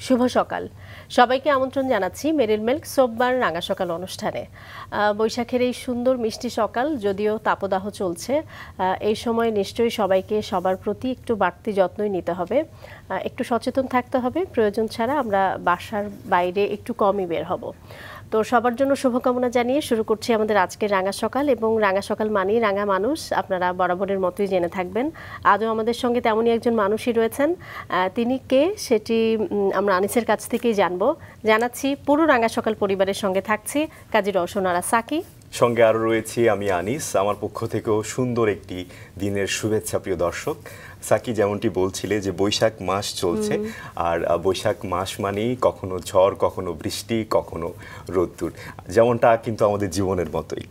শুভ সকাল সবাইকে আমন্ত্রণ জানাচ্ছি মেরিল মিল্ক সোপবার রাঙা সকাল অনুষ্ঠানে। বৈশাখের এই সুন্দর মিষ্টি সকাল, যদিও তাপদাহ চলছে, এই সময় নিশ্চয়ই সবাইকে সবার প্রতি একটু বাড়তি যত্নই নিতে হবে, একটু সচেতন থাকতে হবে। প্রয়োজন ছাড়া আমরা বাসার বাইরে একটু কমই বের হব। তো সবার জন্য শুভকামনা জানিয়ে শুরু করছি আমাদের আজকের রাঙা সকাল। এবং রাঙা সকাল মানেই রাঙা মানুষ, আপনারা বরাবরের মতোই জেনে থাকবেন। আজও আমাদের সঙ্গে তেমনই একজন মানুষই রয়েছেন। তিনি কে সেটি আমরা আনিসের কাছ থেকেই জানাচ্ছি। পুরো রাঙা সকাল পরিবারের সঙ্গে থাকছি কাজী রওশন আরা সাকি, সঙ্গে আরও রয়েছি আমি আনিস। আমার পক্ষ থেকেও সুন্দর একটি দিনের শুভেচ্ছা প্রিয় দর্শক। সাকি যেমনটি বলছিলে যে বৈশাখ মাস চলছে, আর বৈশাখ মাস মানেই কখনো ঝড়, কখনো বৃষ্টি, কখনো রোদ্দুর, যেমনটা কিন্তু আমাদের জীবনের মতোই।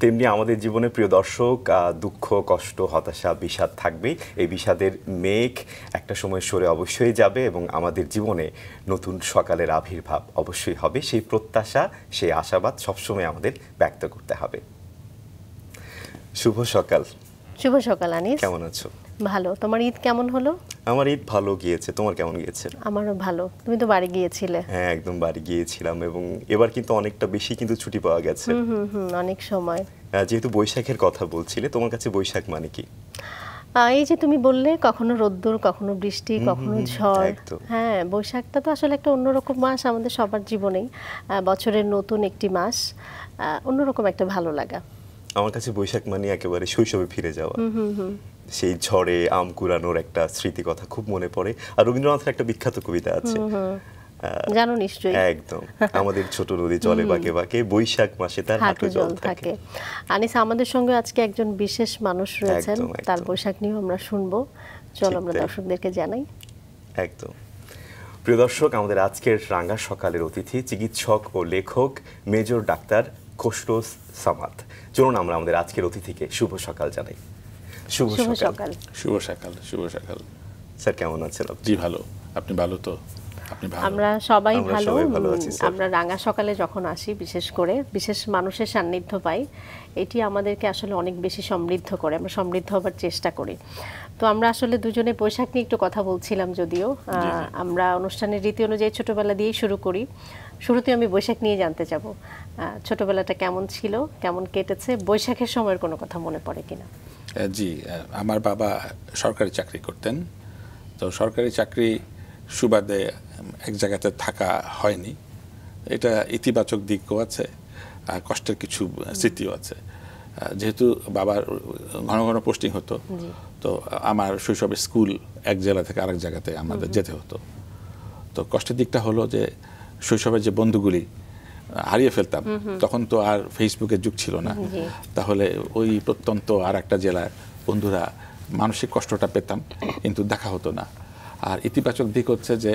তেমনি আমাদের জীবনে প্রিয় দর্শক দুঃখ, কষ্ট, হতাশা, বিষাদ থাকবেই। এই বিষাদের মেঘ একটা সময় সরে অবশ্যই যাবে এবং আমাদের জীবনে নতুন সকালের আবির্ভাব অবশ্যই হবে। সেই প্রত্যাশা, সেই আশাবাদ সবসময় আমাদের ব্যক্ত করতে হবে। শুভ সকাল। শুভ সকাল আনিস, কেমন আছো? ভালো। তোমার ঈদ কেমন হলো? আমার ঈদ ভালো গিয়েছে, তোমার কেমন গিয়েছে? আমারও ভালো। তুমি তো বাড়ি গিয়েছিলে। হ্যাঁ, একদম বাড়ি গিয়েছিলাম এবং এবার কিন্তু অনেকটা বেশি কিন্তু ছুটি পাওয়া গেছে। অনেক সময়। যেহেতু বৈশাখের কথা বলছিলে, তোমার কাছে বৈশাখ মানে কি? এই যে তুমি বললে কখনো রোদ্দুর, কখনো বৃষ্টি, কখনো ঝড়। হ্যাঁ, বৈশাখটা তো আসলে একটা অন্যরকম মাস আমাদের সবার জীবনেই, বছরের নতুন একটি মাস, অন্যরকম একটা ভালো লাগা। আমার কাছে বৈশাখ মানে একেবারে শৈশবে ফিরে যাওয়া। সেই ঝড়ে আম কুড়ানোর একটা স্মৃতি কথা খুব মনে পড়ে। আর রবীন্দ্রনাথের একটা বিখ্যাত কবিতা আছে, জানো নিশ্চয়ই। একদম, আমাদের ছোট নদী চলে বাঁকে বাঁকে, বৈশাখ মাসে তার হাঁটু জল থাকে। আনিস, আমাদের সঙ্গে আজকে একজন বিশেষ মানুষ রয়েছেন, তার বৈশাখ নিয়েও আমরা শুনবো। চলো আমরা দর্শকদেরকে জানাই। একদম প্রিয় দর্শক, আমাদের আজকের রাঙা সকালের অতিথি চিকিৎসক ও লেখক মেজর ডাক্তার খোসরোজ সামাদ। চলুন আমরা আমাদের আজকের অতিথিকে শুভ সকাল জানাই। শুভ সকাল। শুভ সকাল। শুভ সকাল। স্যার কেমন আছেন? জি ভালো। আপনি ভালো তো? আমরা সবাই ভালো। আমরা রাঙা সকালে যখন আসি, বিশেষ করে বিশেষ মানুষের সান্নিধ্য পাই, এটি আমাদেরকে আসলে অনেক বেশি সমৃদ্ধ করে। আমরা সমৃদ্ধ হবার চেষ্টা করি। তো আমরা আসলে দুজনে বৈশাখ নিয়ে একটু কথা বলছিলাম, যদিও আমরা অনুষ্ঠানের রীতি অনুযায়ী ছোটবেলা দিয়েই শুরু করি। শুরুতে আমি বৈশাখ নিয়ে জানতে যাব, ছোটবেলাটা কেমন ছিল, কেমন কেটেছে, বৈশাখের সময়ের কোনো কথা মনে পড়ে কিনা? জি, আমার বাবা সরকারি চাকরি করতেন। তো সরকারি চাকরি সুবাদে এক জায়গাতে থাকা হয়নি। এটা ইতিবাচক দিকও আছে, আর কষ্টের কিছু স্মৃতিও আছে। যেহেতু বাবার ঘন ঘন পোস্টিং হতো, তো আমার শৈশবের স্কুল এক জেলা থেকে আরেক জায়গাতে আমাদের যেতে হতো। তো কষ্টের দিকটা হলো যে শৈশবের যে বন্ধুগুলি হারিয়ে ফেলতাম। তখন তো আর ফেসবুকের যুগ ছিল না, তাহলে ওই প্রত্যন্ত আর একটা জেলার বন্ধুরা, মানসিক কষ্টটা পেতাম কিন্তু দেখা হতো না। আর ইতিবাচক দিক হচ্ছে যে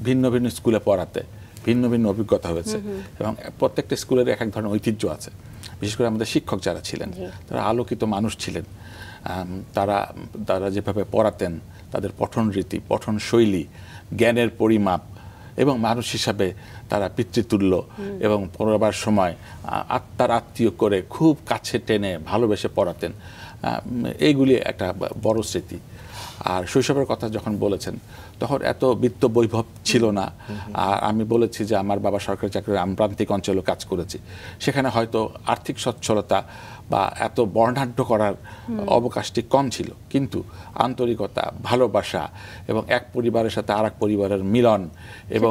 ভিন্ন ভিন্ন স্কুলে পড়াতে ভিন্ন ভিন্ন অভিজ্ঞতা হয়েছে এবং প্রত্যেকটা স্কুলের এক এক ধরনের ঐতিহ্য আছে। বিশেষ করে আমাদের শিক্ষক যারা ছিলেন, তারা আলোকিত মানুষ ছিলেন। তারা যেভাবে পড়াতেন, তাদের পঠন রীতি, পঠন শৈলী, জ্ঞানের পরিমাপ এবং মানুষ হিসাবে তারা পিতৃতুল্য এবং পড়াবার সময় আত্মার আত্মীয় করে খুব কাছে টেনে ভালোবেসে পড়াতেন। এইগুলি একটা বড় স্মৃতি। আর শৈশবের কথা যখন বলেছেন, তখন এত বিত্ত বৈভব ছিল না। আর আমি বলেছি যে আমার বাবা সরকারি চাকরির আমপ্রান্তিক অঞ্চলে কাজ করেছি, সেখানে হয়তো আর্থিক সচ্ছলতা বা এত বর্ণাঢ্য করার অবকাশটি কম ছিল, কিন্তু আন্তরিকতা, ভালোবাসা এবং এক পরিবারের সাথে আর এক পরিবারের মিলন এবং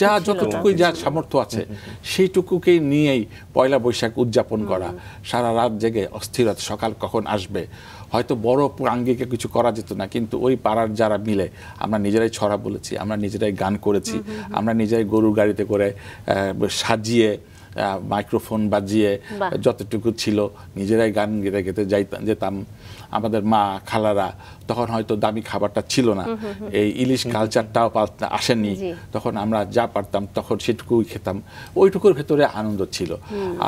যা যতটুকুই যা সামর্থ্য আছে সেইটুকুকেই নিয়েই পয়লা বৈশাখ উদযাপন করা, সারা রাত জেগে অস্থিরতা সকাল কখন আসবে। হয়তো বড় প্রাঙ্গিকে কিছু করা যেত না, কিন্তু ওই পাড়ার যারা মিলে আমরা নিজেরাই ছড়া বলেছি, আমরা নিজেরাই গান করেছি, আমরা নিজেরাই গরুর গাড়িতে করে সাজিয়ে মাইক্রোফোন বাজিয়ে যতটুকু ছিল নিজেরাই গান গেতে গেতে যেতাম। আমাদের মা খালারা, তখন হয়তো দামি খাবারটা ছিল না, এই ইলিশ কালচারটাও আসেনি, তখন আমরা যা পারতাম তখন সেটুকুই খেতাম। ওইটুকুর ভেতরে আনন্দ ছিল।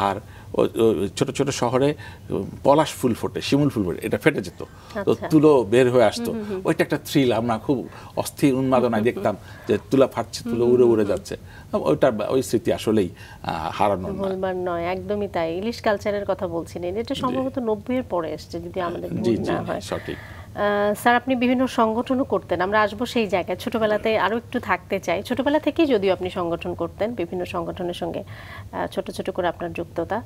আর ছোট ছোট শহরে পলাশ ফুল ফোটে, শিমুল ফুল ফোটে, এটা ফেটে যেত, তো তুলো বের হয়ে আসতো। ওইটা একটা থ্রিল, আমরা খুব অস্থির উন্মাদনায় দেখতাম যে তুলা ফাটছে, তুলো উড়ে উড়ে যাচ্ছে। ওই স্মৃতি আসলেই হারানোর নয়। একদমই তাই। ইলিশ কালচারের কথা বলছিলেন, এটা সম্ভবত 90-এর পরে এসছে যদি আমাদের ভুল না হয়। সঠিক। স্যার আপনি বিভিন্ন সংগঠনও করতেন, আমরা আসবো সেই জায়গায়। ছোটবেলাতে আরও একটু থাকতে চাই, ছোটবেলা থেকেই যদিও আপনি সংগঠন করতেন, বিভিন্ন সংগঠনের সঙ্গে ছোট ছোট করে আপনার যুক্ততা।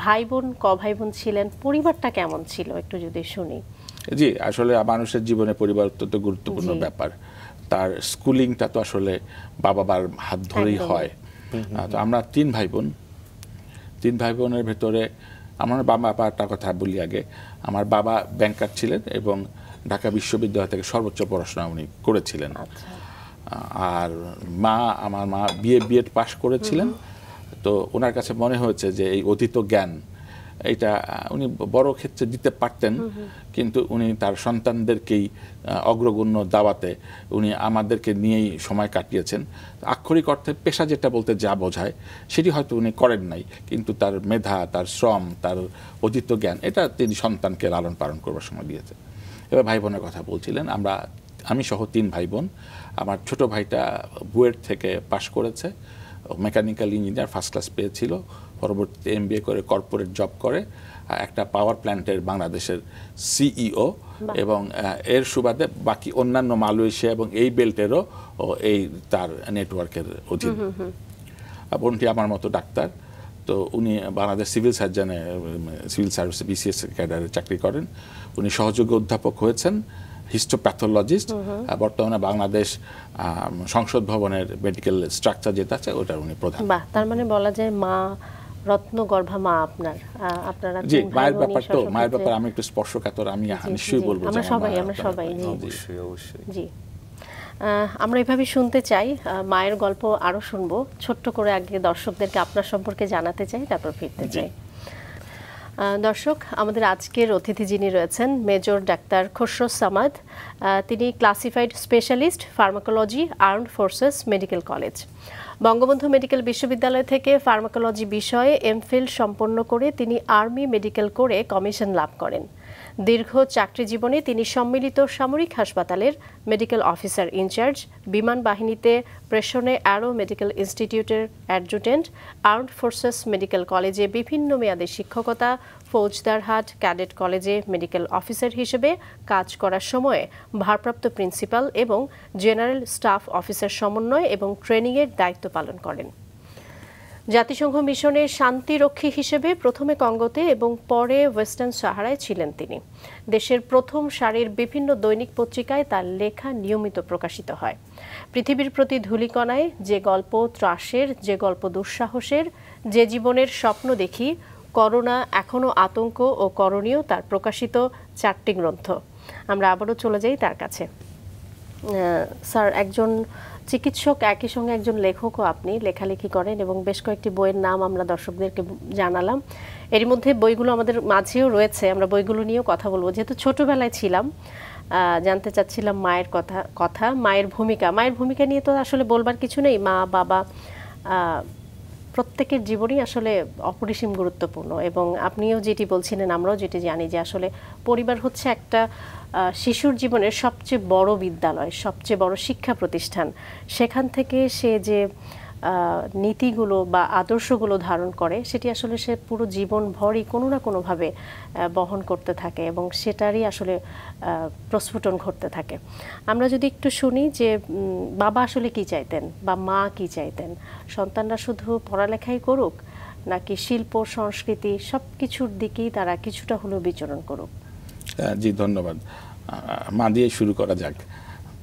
ভাই বোন, ভাই বোন ছিলেন, পরিবারটা কেমন ছিল একটু যদি শুনি। জি, আসলে মানুষের জীবনে পরিবার অত্যন্ত গুরুত্বপূর্ণ ব্যাপার। তার স্কুলিংটা তো আসলে বাবা মার হাত ধরেই হয়। তো আমরা 3 ভাই বোন। 3 ভাই বোনের ভেতরে আমার বাবাটার কথা বলি আগে। আমার বাবা ব্যাংকার ছিলেন এবং ঢাকা বিশ্ববিদ্যালয় থেকে সর্বোচ্চ পড়াশোনা উনি করেছিলেন। আর আমার মা বিএড পাশ করেছিলেন। তো ওনার কাছে মনে হয়েছে যে এই অতীত জ্ঞান এটা উনি বড় ক্ষেত্রে দিতে পারতেন, কিন্তু উনি তার সন্তানদেরকেই অগ্রগণ্য দাওয়াতে উনি আমাদেরকে নিয়েই সময় কাটিয়েছেন। আক্ষরিক অর্থে পেশা যেটা বলতে যা বোঝায় সেটি হয়তো উনি করেন নাই, কিন্তু তার মেধা, তার শ্রম, তার অতীত জ্ঞান এটা তিনি সন্তানকে লালন পালন করবার সময় দিয়েছেন। এবার ভাই বোনের কথা বলছিলেন, আমি সহ 3 ভাই বোন। আমার ছোট ভাইটা বুয়েট থেকে পাশ করেছে, মেকানিক্যাল ইঞ্জিনিয়ার, ফার্স্ট ক্লাস পেয়েছিল। পরবর্তীতে MBA করে কর্পোরেট জব করে, একটা পাওয়ার প্ল্যান্টের বাংলাদেশের CEO, এবং এর সুবাদে বাকি অন্যান্য মালয়েশিয়া এবং এই বেল্টেরও এই তার নেটওয়ার্কের অধীন। বোনটি আমার মতো ডাক্তার। তো উনি বাংলাদেশ সিভিল সার্জনে, সিভিল সার্ভিস BCS ক্যাডারে চাকরি করেন। উনি সহযোগী অধ্যাপক হয়েছেন, হিস্টোপ্যাথোলজিস্ট। বর্তমানে বাংলাদেশ সংসদ ভবনের মেডিকেল স্ট্রাকচার যেটা আছে ওটার উনি প্রধান। বাহ, তার মানে বলা যায় মা রত্নগর্ভা মা আপনারা। জি, মায়ের ব্যাপার আমি একটু স্পর্শকাতর, আমি নিশ্চয়ই বলবো। আমরা সবাই অবশ্যই। জি, আমরা এভাবে শুনতে চাই, মায়ের গল্প আরো শুনবো। ছোট্ট করে আগে দর্শকদেরকে আপনার সম্পর্কে জানাতে চাই, তারপর ফিরতে চাই। দর্শক, আমাদের আজকের অতিথি যিনি রয়েছেন মেজর ডাক্তার খসরু সামাদ। তিনি classified specialist pharmacology, armed forces medical college, Bangabandhu medical বিশ্ববিদ্যালয় থেকে ফার্মাকোলজি বিষয়ে MPhil সম্পন্ন করে তিনি আর্মি মেডিকেল করে কমিশন লাভ করেন। দীর্ঘ চাকরি জীবনে তিনি সম্মিলিত সামরিক হাসপাতালের মেডিকেল অফিসার ইনচার্জ, বিমান বাহিনীতে প্রেষণে অ্যারো মেডিকেল ইনস্টিটিউটের অ্যাডজুটেন্ট, আর্মড ফোর্সেস মেডিকেল কলেজে বিভিন্ন মেয়াদে শিক্ষকতা, ফৌজদারহাট ক্যাডেট কলেজে মেডিকেল অফিসার হিসেবে কাজ করার সময়ে ভারপ্রাপ্ত প্রিন্সিপাল এবং জেনারেল স্টাফ অফিসার সমন্বয় এবং ট্রেনিংয়ের দায়িত্ব পালন করেন। জাতিসংঘ মিশনে শান্তিরক্ষী হিসেবে প্রথমে কঙ্গোতে এবং পরে ওয়েস্টার্ন সাহারায় ছিলেন তিনি। দেশের প্রথম সারির বিভিন্ন দৈনিক পত্রিকায় তার লেখা নিয়মিত প্রকাশিত হয়। পৃথিবীর প্রতি ধূলিকণায়, যে গল্প ত্রাসের, যে গল্প দুঃসাহসের, যে জীবনের স্বপ্ন দেখি, করোনা, এখনো আতঙ্ক ও করণীয়, তার প্রকাশিত 4টি গ্রন্থ। আমরা আবারও চলে যাই তার কাছে। স্যার, একজন চিকিৎসক একই সঙ্গে একজন লেখকও আপনি, লেখালেখি করেন এবং বেশ কয়েকটি বইয়ের নাম আমরা দর্শকদেরকে জানালাম। এর মধ্যে বইগুলো আমাদের মাঝেও রয়েছে, আমরা বইগুলো নিয়েও কথা বলবো। যেহেতু ছোটবেলায় ছিলাম, জানতে চাচ্ছিলাম মায়ের ভূমিকা নিয়ে তো আসলে বলবার কিছু নেই। মা বাবা প্রত্যেকের জীবনই আসলে অপরিসীম গুরুত্বপূর্ণ, এবং আপনিও যেটি বলছিলেন, আমরাও যেটি জানি যে আসলে পরিবার হচ্ছে একটা শিশুর জীবনের সবচেয়ে বড় বিদ্যালয়, সবচেয়ে বড় শিক্ষা প্রতিষ্ঠান। সেখান থেকে সে যে নীতিগুলো বা আদর্শগুলো ধারণ করে সেটি আসলে সে পুরো জীবন ভরই কোনো না কোনোভাবে বহন করতে থাকে এবং সেটারই আসলে প্রস্ফুটন ঘটতে থাকে। আমরা যদি একটু শুনি যে বাবা আসলে কি চাইতেন বা মা কি চাইতেন, সন্তানরা শুধু পড়ালেখাই করুক নাকি শিল্প সংস্কৃতি সব কিছুর দিকেই তারা কিছুটা হলেও বিচরণ করুক? জি, ধন্যবাদ। মা দিয়ে শুরু করা যাক।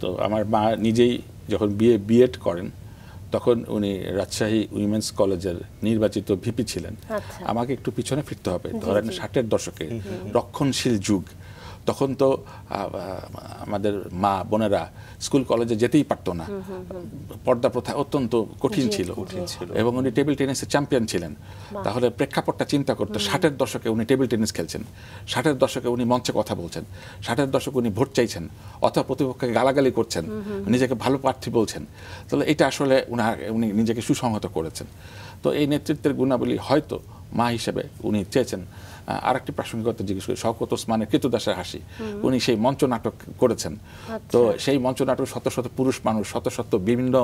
তো আমার মা নিজেই যখন বিএড করেন তখন উনি রাজশাহী উইমেন্স কলেজের নির্বাচিত ভিপি ছিলেন। আমাকে একটু পিছনে ফিরতে হবে, ধরেন 60-এর দশকে রক্ষণশীল যুগ। তখন তো আমাদের মা বোনেরা স্কুল কলেজে যেতেই পারতো না, পর্দা প্রথা অত্যন্ত কঠিন ছিল এবং উনি টেবিল টেনিসের চ্যাম্পিয়ন ছিলেন। তাহলে প্রেক্ষাপটটা চিন্তা করতো, 60-এর দশকে উনি টেবিল টেনিস খেলছেন, 60-এর দশকে উনি মঞ্চে কথা বলছেন, 60-এর দশকে উনি ভোট চাইছেন অথবা প্রতিপক্ষকে গালাগালি করছেন, নিজেকে ভালো প্রার্থী বলছেন। তাহলে এটা আসলে উনি নিজেকে সুসংহত করেছেন। তো এই নেতৃত্বের গুণাবলী হয়তো মা হিসেবে উনি চেয়েছেন। আর একটি প্রাসঙ্গিকতা জিজ্ঞেস করি, শওকত ওসমানের কৃতদাসের হাসি, উনি সেই মঞ্চ নাটক করেছেন। তো সেই মঞ্চ নাটক শত শত পুরুষ মানুষ, শত শত বিভিন্ন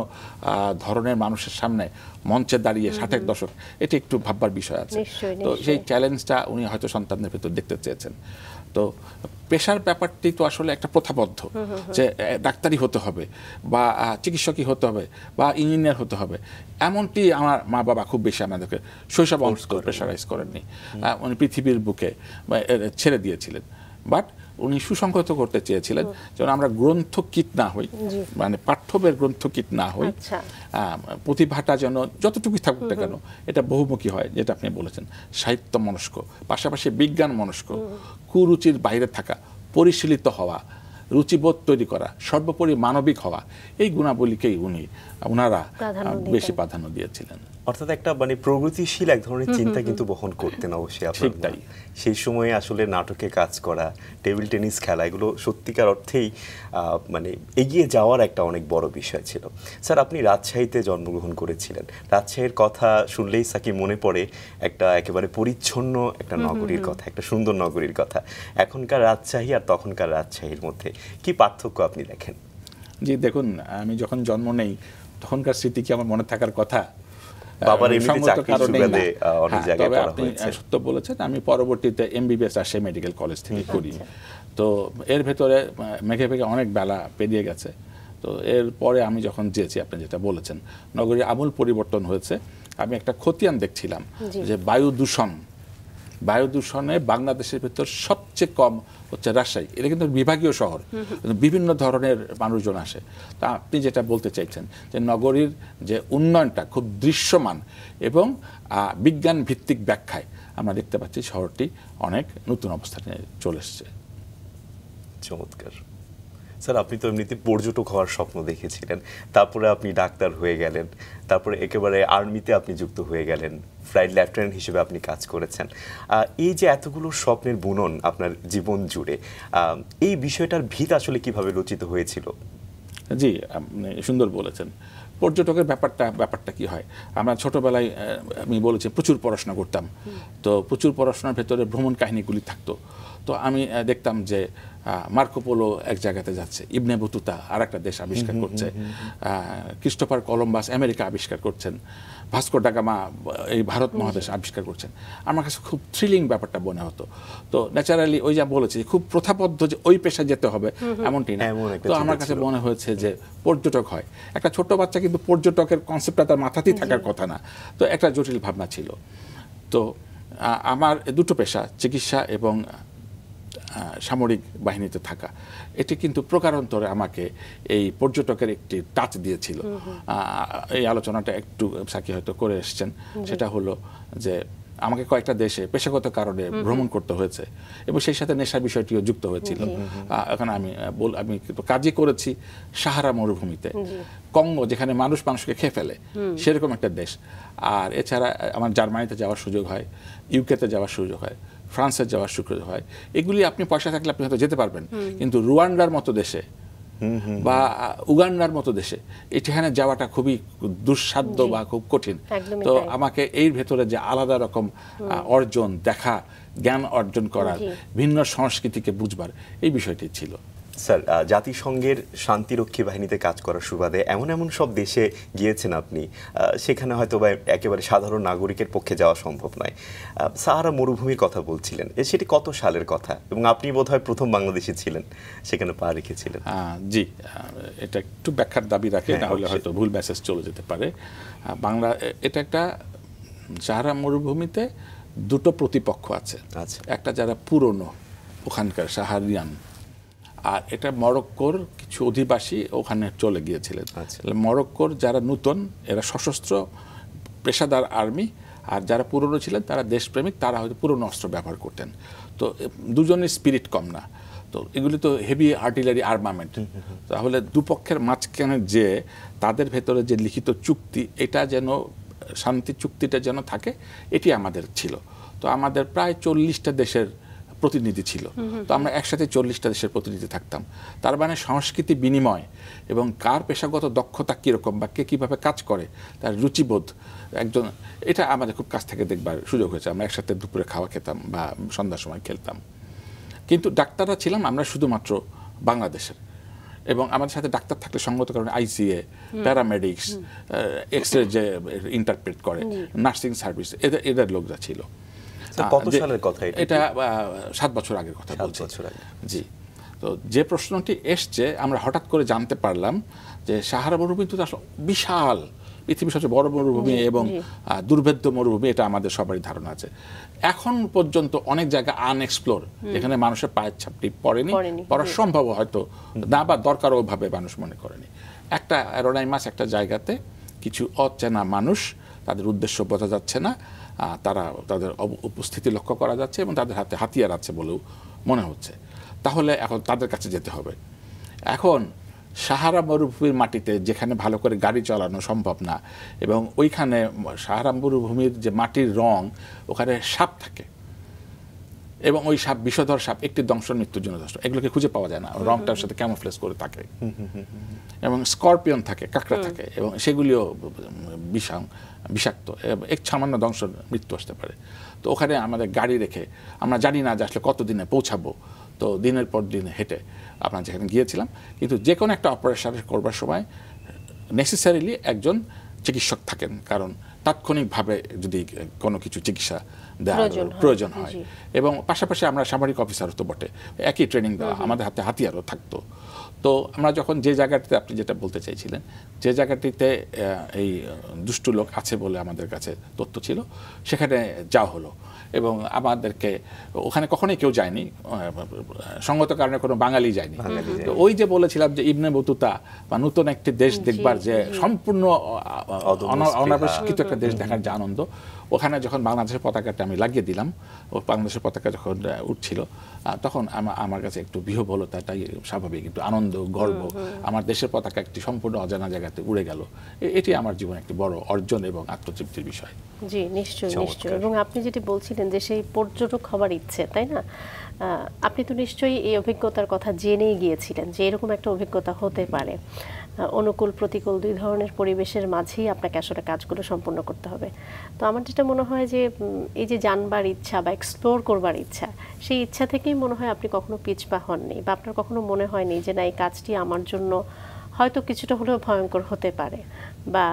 ধরনের মানুষের সামনে মঞ্চে দাঁড়িয়ে 60-এর দশক, এটি একটু ভাববার বিষয় আছে। তো সেই চ্যালেঞ্জটা উনি হয়তো সন্তানদের ভেতর দেখতে চেয়েছেন। তো পেশার ব্যাপারটি তো আসলে একটা প্রথাবদ্ধ, যে ডাক্তারি হতে হবে বা চিকিৎসকই হতে হবে বা ইঞ্জিনিয়ার হতে হবে, এমনটি আমার মা বাবা খুব বেশি আমাদেরকে শৈশব প্রেশারাইজ করেননি। উনি পৃথিবীর বুকে ছেড়ে দিয়েছিলেন, বাট উনি সুসংহত করতে চেয়েছিলেন যেন আমরা গ্রন্থকিট না হই, মানে পাঠ্যবের গ্রন্থকিট না হই, প্রতিভাটা যেন যতটুকুই থাকুক না কেন এটা বহুমুখী হয়, যেটা আপনি বলেছেন, সাহিত্য মনস্ক, পাশাপাশি বিজ্ঞান মনস্ক, কুরুচির বাইরে থাকা, পরিশীলিত হওয়া, রুচিবোধ তৈরি করা, সর্বোপরি মানবিক হওয়া, এই গুণাবলীকেই ওনারা বেশি প্রাধান্য দিয়েছিলেন। অর্থাৎ একটা মানে প্রগতিশীল এক ধরনের চিন্তা কিন্তু বহন করতেন অবশ্যই আপনার। তাই সেই সময়ে আসলে নাটকে কাজ করা, টেবিল টেনিস খেলা, এগুলো সত্যিকার অর্থেই মানে এগিয়ে যাওয়ার একটা অনেক বড় বিষয় ছিল। স্যার, আপনি রাজশাহীতে জন্মগ্রহণ করেছিলেন। রাজশাহীর কথা শুনলেই সাকি মনে পড়ে একটা একেবারে পরিচ্ছন্ন একটা নগরীর কথা, একটা সুন্দর নগরীর কথা। এখনকার রাজশাহী আর তখনকার রাজশাহীর মধ্যে কি পার্থক্য আপনি দেখেন? জি দেখুন, আমি যখন জন্ম নেই তখনকার স্মৃতি কি আমার মনে থাকার কথা? বাবার এমনিতে চাকরির সুবাদে অনেক জায়গায় পড়া হয়েছে। সত্য বলেছেন, আমি পরবর্তীতে এমবিবিএস রাজশাহী মেডিকেল কলেজ থেকে করি। তো এর ভেতরে মেঘে মেঘে অনেক বেলা পেরিয়ে গেছে। তো এরপরে আমি যখন যেয়েছি, আপনি যেটা বলেছেন, নগরীর আমূল পরিবর্তন হয়েছে। আমি একটা খতিয়ান দেখছিলাম যে বায়ু দূষণে বাংলাদেশের ভেতর সবচেয়ে কম হচ্ছে রাজশাহী। এটা কিন্তু বিভাগীয় শহর, বিভিন্ন ধরনের মানুষজন আসে। তা আপনি যেটা বলতে চাইছেন যে নগরীর যে উন্নয়নটা খুব দৃশ্যমান এবং বিজ্ঞান ভিত্তিক ব্যাখ্যায় আমরা দেখতে পাচ্ছি শহরটি অনেক নতুন অবস্থানে চলে এসছে। চমৎকার। স্যার, আপনি তো এমনিতে পর্যটক হওয়ার স্বপ্ন দেখেছিলেন, তারপরে আপনি ডাক্তার হয়ে গেলেন, তারপরে একেবারে আর্মিতে আপনি যুক্ত হয়ে গেলেন, ফ্লাইট লেফটেন্যান্ট হিসেবে আপনি কাজ করেছেন। এই যে এতগুলো স্বপ্নের বুনন আপনার জীবন জুড়ে, এই বিষয়টার ভিত আসলে কিভাবে রচিত হয়েছিল? জি, আপনি সুন্দর বলেছেন। পর্যটকের ব্যাপারটা কি হয়, আমরা ছোটবেলায় আমি বলেছি প্রচুর পড়াশোনা করতাম। তো প্রচুর পড়াশোনার ভেতরে ভ্রমণ কাহিনীগুলি থাকতো। তো আমি দেখতাম যে মার্কো পোলো এক জায়গাতে যাচ্ছে, ইবনে বতুতা আর একটা দেশ আবিষ্কার করছে, ক্রিস্টোফার কলম্বাস আমেরিকা আবিষ্কার করছেন, ভাস্কো ডা গামা এই ভারত মহাদেশ আবিষ্কার করছেন। আমার কাছে খুব থ্রিলিং ব্যাপারটা মনে হতো। তো ন্যাচারালি ওই যা বলেছি, খুব প্রথাবদ্ধ যে ওই পেশা যেতে হবে এমনটি না। তো আমার কাছে মনে হয়েছে যে পর্যটক হয়। একটা ছোট বাচ্চা কিন্তু পর্যটকের কনসেপ্টটা তার মাথাতেই থাকার কথা না। তো একটা জটিল ভাবনা ছিল। তো আমার দুটো পেশা, চিকিৎসা এবং সামরিক বাহিনীতে থাকা, এটি কিন্তু প্রকারান্তরে আমাকে এই পর্যটকের একটি টাচ দিয়েছিল। এই আলোচনাটা একটু সাকি হয়তো করে এসছেন, সেটা হলো যে আমাকে কয়েকটা দেশে পেশাগত কারণে ভ্রমণ করতে হয়েছে এবং সেই সাথে নেশার বিষয়টিও যুক্ত হয়েছিল। এখন আমি কাজই করেছি সাহারা মরুভূমিতে, কঙ্গো, যেখানে মানুষকে খেয়ে ফেলে, সেরকম একটা দেশ। আর এছাড়া আমার জার্মানিতে যাওয়ার সুযোগ হয়, ইউকেতে যাওয়ার সুযোগ হয়, ফ্রান্সে যাওয়ার সুযোগ হয়। এগুলি আপনি পয়সা থাকলে আপনি হয়তো যেতে পারবেন, কিন্তু রুয়ান্ডার মতো দেশে বা উগান্ডার মতো দেশে এখানে যাওয়াটা খুবই দুঃসাধ্য বা খুব কঠিন। তো আমাকে এই ভেতরে যে আলাদা রকম অর্জন, দেখা, জ্ঞান অর্জন করার, ভিন্ন সংস্কৃতিকে বুঝবার, এই বিষয়টি ছিল। স্যার, জাতিসংঘের শান্তিরক্ষী বাহিনীতে কাজ করার সুবাদে এমন সব দেশে গিয়েছেন আপনি, সেখানে হয়তো বা একেবারে সাধারণ নাগরিকের পক্ষে যাওয়া সম্ভব নয়। সাহারা মরুভূমির কথা বলছিলেন, সেটি কত সালের কথা? এবং আপনি বোধহয় প্রথম বাংলাদেশি ছিলেন সেখানে পা রেখেছিলেন। জি, এটা একটু ব্যাখ্যার দাবি রাখে, না হলে হয়তো ভুল মেসেজ চলে যেতে পারে। এটা একটা সাহারা মরুভূমিতে দুটো প্রতিপক্ষ আছে। একটা যারা পুরনো ওখানকার সাহারিয়ান, আর এটা মরক্কোর কিছু অধিবাসী ওখানে চলে গিয়েছিলেন। মরক্কোর যারা নূতন, এরা সশস্ত্র পেশাদার আর্মি, আর যারা পুরনো ছিলেন তারা দেশপ্রেমিক, তারা হয়তো পুরনো অস্ত্র ব্যবহার করতেন। তো দুজনের স্পিরিট কম না। তো এগুলি তো হেভি আর্টিলারি আর্মামেন্ট। তাহলে দুপক্ষের মাঝখানে যে তাদের ভেতরে যে লিখিত চুক্তি, এটা যেন শান্তি চুক্তিটা যেন থাকে, এটি আমাদের ছিল। তো আমাদের প্রায় 40টা দেশের প্রতিনিধি ছিল। তো আমরা একসাথে 40টা দেশের প্রতিনিধি থাকতাম। তার মানে সংস্কৃতি বিনিময় এবং কার পেশাগত দক্ষতা কীরকম বা কে কীভাবে কাজ করে, তার রুচিবোধ, একজন, এটা আমাদের খুব কাছ থেকে দেখবার সুযোগ হয়েছে। আমরা একসাথে দুপুরে খাওয়া খেতাম বা সন্ধ্যার সময় খেলতাম। কিন্তু ডাক্তাররা ছিলাম আমরা শুধুমাত্র বাংলাদেশের, এবং আমাদের সাথে ডাক্তার থাকলে সঙ্গত কারণে আইসিএ, প্যারামেডিক্স, এক্স রে যে ইন্টারপ্রেট করে, নার্সিং সার্ভিস, এদের লোকরা ছিল। কত সালের কথা এটা 7 বছর আগের কথা বলছি। 7 বছর আগে। জি। তো যে প্রশ্নটি এসছে আমরা হঠাৎ করে জানতে পারলাম যে সাহারা মরুভূমি তো আসলে বিশাল, পৃথিবীর সবচেয়ে বড় মরুভূমি এবং দুর্ভেদ্য মরুভূমি, এটা আমাদের সবারই ধারণা আছে। এখন পর্যন্ত অনেক জায়গা আনএক্সপ্লোর, যেখানে মানুষের পায়ের ছাপটি পড়েনি, পড়া সম্ভব হয়তো না বা দরকার ওভাবে মানুষ মনে করেনি। একটা অ্যারোনাইমাস একটা জায়গাতে কিছু অচেনা মানুষ, তাদের উদ্দেশ্য বোঝা যাচ্ছে না, তারা তাদের উপস্থিতি লক্ষ্য করা যাচ্ছে এবং তাদের হাতে হাতিয়ার আছে বলেও মনে হচ্ছে। তাহলে এখন তাদের কাছে যেতে হবে। এখন সাহারা মরুভূমির মাটিতে যেখানে ভালো করে গাড়ি চালানো সম্ভব না, এবং ওইখানে সাহারা মরুভূমির যে মাটির রং, ওখানে সাপ থাকে এবং ওই সাপ বিষধর সাপ, একটি দংশন মৃত্যুর জন্য যথেষ্ট, এগুলোকে খুঁজে পাওয়া যায় না, রংটার সাথে ক্যামোফ্লেজ করে থাকে। এবং স্করপিয়ন থাকে, কাঁকড়া থাকে, এবং সেগুলিও বিষাক্ত, এক সামান্য দংশন মৃত্যু আসতে পারে। তো ওখানে আমাদের গাড়ি রেখে আমরা জানি না যে আসলে কতদিনে পৌঁছাবো, তো দিনের পর দিন হেঁটে আমরা যেখানে গিয়েছিলাম। কিন্তু যে কোনো একটা অপারেশন করবার সময় নেসেসারিলি একজন চিকিৎসক থাকেন, কারণ তাৎক্ষণিকভাবে যদি কোনো কিছু চিকিৎসা দেওয়ার প্রয়োজন হয়। এবং পাশাপাশি আমরা সামরিক অফিসারও তো বটে, একই ট্রেনিং দেওয়া, আমাদের হাতে হাতিয়ারও থাকতো। তো আমরা যখন যে জায়গাটিতে, আপনি যেটা বলতে চাইছিলেন, যে জায়গাটিতে এই দুষ্টু লোক আছে বলে আমাদের কাছে তথ্য ছিল, সেখানে যাওয়া হলো। এবং আমাদেরকে ওখানে কখনোই কেউ যায়নি, সঙ্গত কারণে কোনো বাঙালি যায়নি। তো ওই যে বলেছিলাম যে ইবনে বতুতা বা নতুন একটি দেশ দেখবার যে সম্পূর্ণ অনাবিষ্কৃত একটা দেশ দেখার যে আনন্দ, ওখানে যখন বাংলাদেশের পতাকাটা আমি লাগিয়ে দিলাম, ও বাংলাদেশের পতাকা যখন উঠছিল, তখন আমার কাছে একটু বিহ্বলতা, তাই স্বাভাবিক, একটু আনন্দ, গর্ব, আমার দেশের পতাকা একটি সম্পূর্ণ অজানা জায়গাতে উড়ে গেল। এটি আমার জীবনে একটি বড় অর্জন এবং আত্মতৃপ্তির বিষয়। জি, নিশ্চয়ই নিশ্চয়ই। এবং আপনি যেটি বলছিলেন যে সেই পর্যটক হবার ইচ্ছে, তাই না? আপনি তো নিশ্চয়ই এই অভিজ্ঞতার কথা জেনেই গিয়েছিলেন যে এরকম একটা অভিজ্ঞতা হতে পারে। অনুকূল প্রতিকূল দুই ধরনের পরিবেশের মাঝেই আপনাকে আসলে কাজগুলো সম্পন্ন করতে হবে। তো আমার যেটা মনে হয় যে এই যে জানবার ইচ্ছা বা এক্সপ্লোর করবার ইচ্ছা, সেই ইচ্ছা থেকেই মনে হয় আপনি কখনো পিছপা হননি, বা আপনার কখনো মনে হয়নি যে না, এই কাজটি আমার জন্য হয়তো কিছুটা হলেও ভয়ঙ্কর হতে পারে বা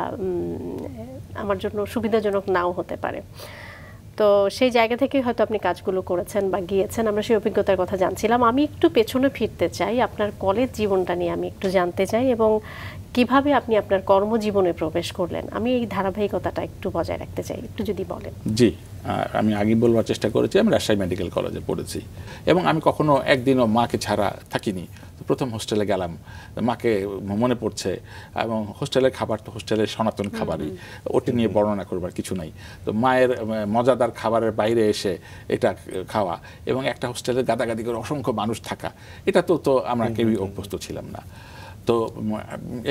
আমার জন্য সুবিধাজনক নাও হতে পারে। তো সেই জায়গা থেকেই হয়তো আপনি কাজগুলো করেছেন বা গিয়েছেন। আমরা সেই অভিজ্ঞতার কথা জানছিলাম। আমি একটু পেছনে ফিরতে চাই, আপনার কলেজ জীবনটা নিয়ে আমি একটু জানতে চাই এবং কিভাবে আপনি আপনার কর্মজীবনে প্রবেশ করলেন। আমি এই ধারাবাহিকতাটা একটু বজায় রাখতে চাই, একটু যদি বলেন। জি, আমি আগে বলবার চেষ্টা করেছি, আমি রাজশাহী মেডিকেল কলেজে পড়েছি এবং আমি কখনো একদিনও মাকে ছাড়া থাকিনি। প্রথম হোস্টেলে গেলাম, মাকে মনে পড়ছে, এবং হোস্টেলের খাবার তো হোস্টেলের সনাতন খাবারই, ওটি নিয়ে বর্ণনা করবার কিছু নাই। তো মায়ের মজাদার খাবারের বাইরে এসে এটা খাওয়া এবং একটা হোস্টেলে গাদাগাদি করে অসংখ্য মানুষ থাকা, এটা তো আমরা কেউই অভ্যস্ত ছিলাম না। তো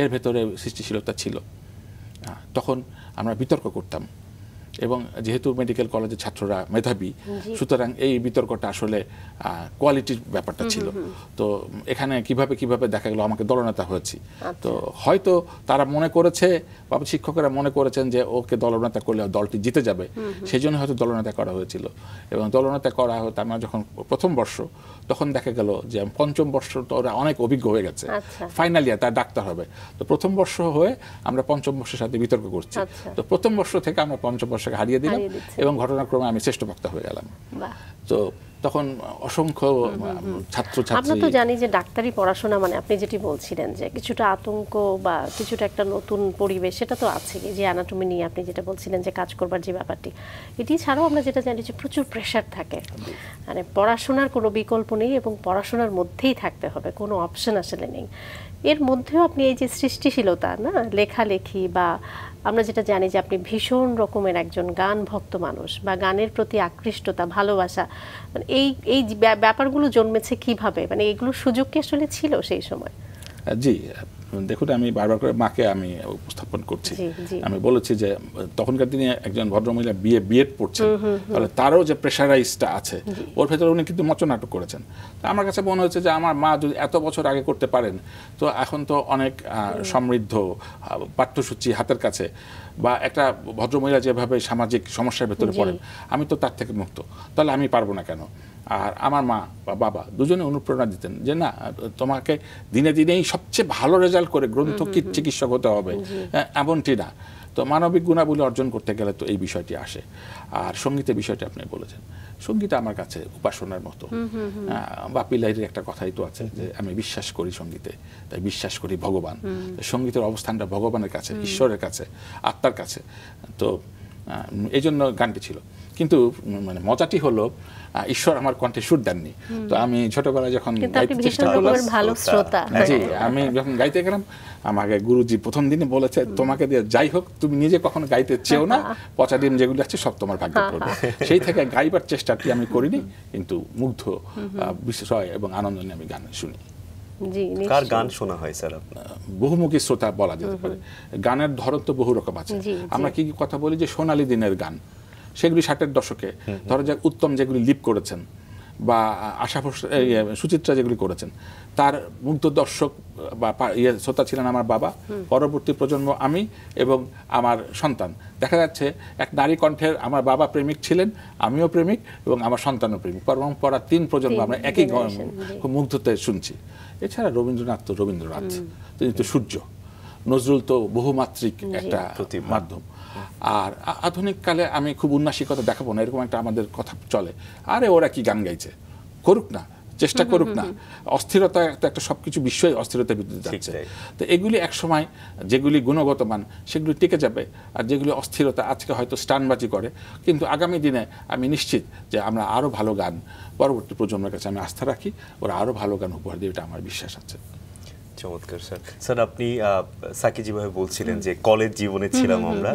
এর ভেতরে সৃষ্টিশীলতা ছিল। তখন আমরা বিতর্ক করতাম, এবং যেহেতু মেডিকেল কলেজের ছাত্ররা মেধাবী, সুতরাং এই বিতর্কটা আসলে কোয়ালিটির ব্যাপারটা ছিল। তো এখানে কিভাবে দেখা গেল আমাকে দলনেতা হয়েছি। তো হয়তো তারা মনে করেছে, বা শিক্ষকেরা মনে করেছেন যে ওকে দলনেতা করলে দলটি জিতে যাবে, সেই জন্য হয়তো দলনেতা করা হয়েছিল। এবং দলনেতা করা হতো আমরা যখন প্রথম বর্ষ, তখন দেখা গেল যে পঞ্চম বর্ষ তো ওরা অনেক অভিজ্ঞ হয়ে গেছে, ফাইনাল ইয়ার তার ডাক্তার হবে। তো প্রথম বর্ষ হয়ে আমরা পঞ্চম বর্ষের সাথে বিতর্ক করছি। তো প্রথম বর্ষ থেকে আমরা পঞ্চম বর্ষকে হারিয়ে দিলাম এবং ঘটনাক্রমে আমি শ্রেষ্ঠ বক্তা হয়ে গেলাম। তো তখন অসংখ্য ছাত্রছাত্রী। আমরা তো জানি যে ডাক্তারি পড়াশোনা মানে আপনি যেটি বলছিলেন যে কিছুটা আতঙ্ক বা কিছুটা একটা নতুন পরিবেশ, সেটা তো আছে। যে অ্যানাটমি নিয়ে আপনি যেটা বলছিলেন যে কাজ করবার যে ব্যাপারটি, এটি ছাড়াও আমরা যেটা জানি যে প্রচুর প্রেশার থাকে, মানে পড়াশোনার কোনো বিকল্প নেই এবং পড়াশোনার মধ্যেই থাকতে হবে, কোনো অপশন আসলে নেই। এর মধ্যেও আপনি এই যে সৃষ্টিশীলতা, না লেখালেখি, বা আমরা যেটা জানি যে আপনি ভীষণ রকমের একজন গান ভক্ত মানুষ, বা গানের প্রতি আকৃষ্টতা, ভালোবাসা, মানে এই ব্যাপারগুলো জন্মেছে কিভাবে? মানে এগুলোর সুযোগ কি আসলে ছিল সেই সময়? জি, দেখুন, আমি বারবার করে মাকে আমি উপস্থাপন করছি। আমি বলেছি যে তখনকার দিনে একজন ভদ্রমহিলা বিএড পড়ছেন, তাহলে তারও যে প্রেশারাইজটা আছে ওর ভেতরে উনি কিন্তু মঞ্চনাটক করেছেন। তো আমার কাছে মনে হচ্ছে যে আমার মা যদি এত বছর আগে করতে পারেন, তো এখন তো অনেক সমৃদ্ধ পাঠ্যসূচি হাতের কাছে, বা একটা ভদ্রমহিলা যেভাবে সামাজিক সমস্যার ভেতরে পড়েন, আমি তো তার থেকে মুক্ত, তাহলে আমি পারবো না কেন? আর আমার মা বা বাবা দুজনে অনুপ্রেরণা দিতেন যে না, তোমাকে দিনে দিনেই সবচেয়ে ভালো রেজাল্ট করে গ্রন্থকিত চিকিৎসক হতে হবে, এমনটি না। তো মানবিক গুণাবলী অর্জন করতে গেলে তো এই বিষয়টি আসে। আর সঙ্গীতের বিষয়টি আপনি বলেছেন, সঙ্গীত আমার কাছে উপাসনার মতো। বাপি লাহিড়ীর একটা কথাই তো আছে যে আমি বিশ্বাস করি সঙ্গীতে, তাই বিশ্বাস করি ভগবান। সঙ্গীতের অবস্থানটা ভগবানের কাছে, ঈশ্বরের কাছে, আত্মার কাছে। তো এই জন্য গানটি ছিল। কিন্তু মানে মজাটি হলো ঈশ্বর আমার কণ্ঠে সুর দেননি। তো আমি ছোটবেলায় যখন গাইতে চেষ্টা করলাম, জি আমি যখন গাইতে গেলাম, আমাকে গুরুজি প্রথম দিনে বলেছে তোমাকে দিয়ে যাই হোক তুমি নিজে কখনো গাইতে চেও না, পচা ডিম যেগুলো আছে সব তোমার ভাগ্যে পড়বে। সেই থেকে গাইবার চেষ্টাটি আমি করিনি, কিন্তু মুগ্ধ বিস্ময় এবং আনন্দ নিয়ে আমি গান শুনি। কার গান শোনা হয় স্যার আপনার? বহুমুখী শ্রোতা বলা যেতে পারে। গানের ধরন তো বহু রকম আছে। আমরা কি কথা বলি যে সোনালী দিনের গান, সেগুলি 60-এর দশকে ধরা যাক উত্তম যেগুলি লিপ করেছেন বা আশা সুচিত্রা যেগুলি করেছেন, তার মুগ্ধ দর্শক বা শ্রোতা ছিলেন আমার বাবা, পরবর্তী প্রজন্ম আমি এবং আমার সন্তান। দেখা যাচ্ছে এক নারী কণ্ঠের আমার বাবা প্রেমিক ছিলেন, আমিও প্রেমিক এবং আমার সন্তানও প্রেমিক। পরম্পরা 3 প্রজন্ম আমরা একই মুগ্ধতে শুনছি। এছাড়া রবীন্দ্রনাথ তো রবীন্দ্রনাথ, তিনি তো সূর্য। নজরুল তো বহুমাত্রিক একটা মাধ্যম। আর আধুনিক কালে আমি খুব উন্নাসিকতা দেখাবো না, এরকম একটা আমাদের কথা চলে, আরে ওরা কি গান গাইছে, করুক না, চেষ্টা করুক না। অস্থিরতা একটা সবকিছু বিশ্বই অস্থিরতার ভিতরে যাচ্ছে। তো এগুলি একসময় যেগুলি গুণগত মান সেগুলি টিকে যাবে, আর যেগুলি অস্থিরতা আজকে হয়তো স্টানবাজি করে, কিন্তু আগামী দিনে আমি নিশ্চিত যে আমরা আরো ভালো গান পরবর্তী প্রজন্মের কাছে আমি আস্থা রাখি, ওরা আরো ভালো গান উপহার দেবে, এটা আমার বিশ্বাস আছে। চমৎকার স্যার। স্যার আপনি সাকি যেভাবে বলছিলেন যে কলেজ জীবনে ছিলাম আমরা,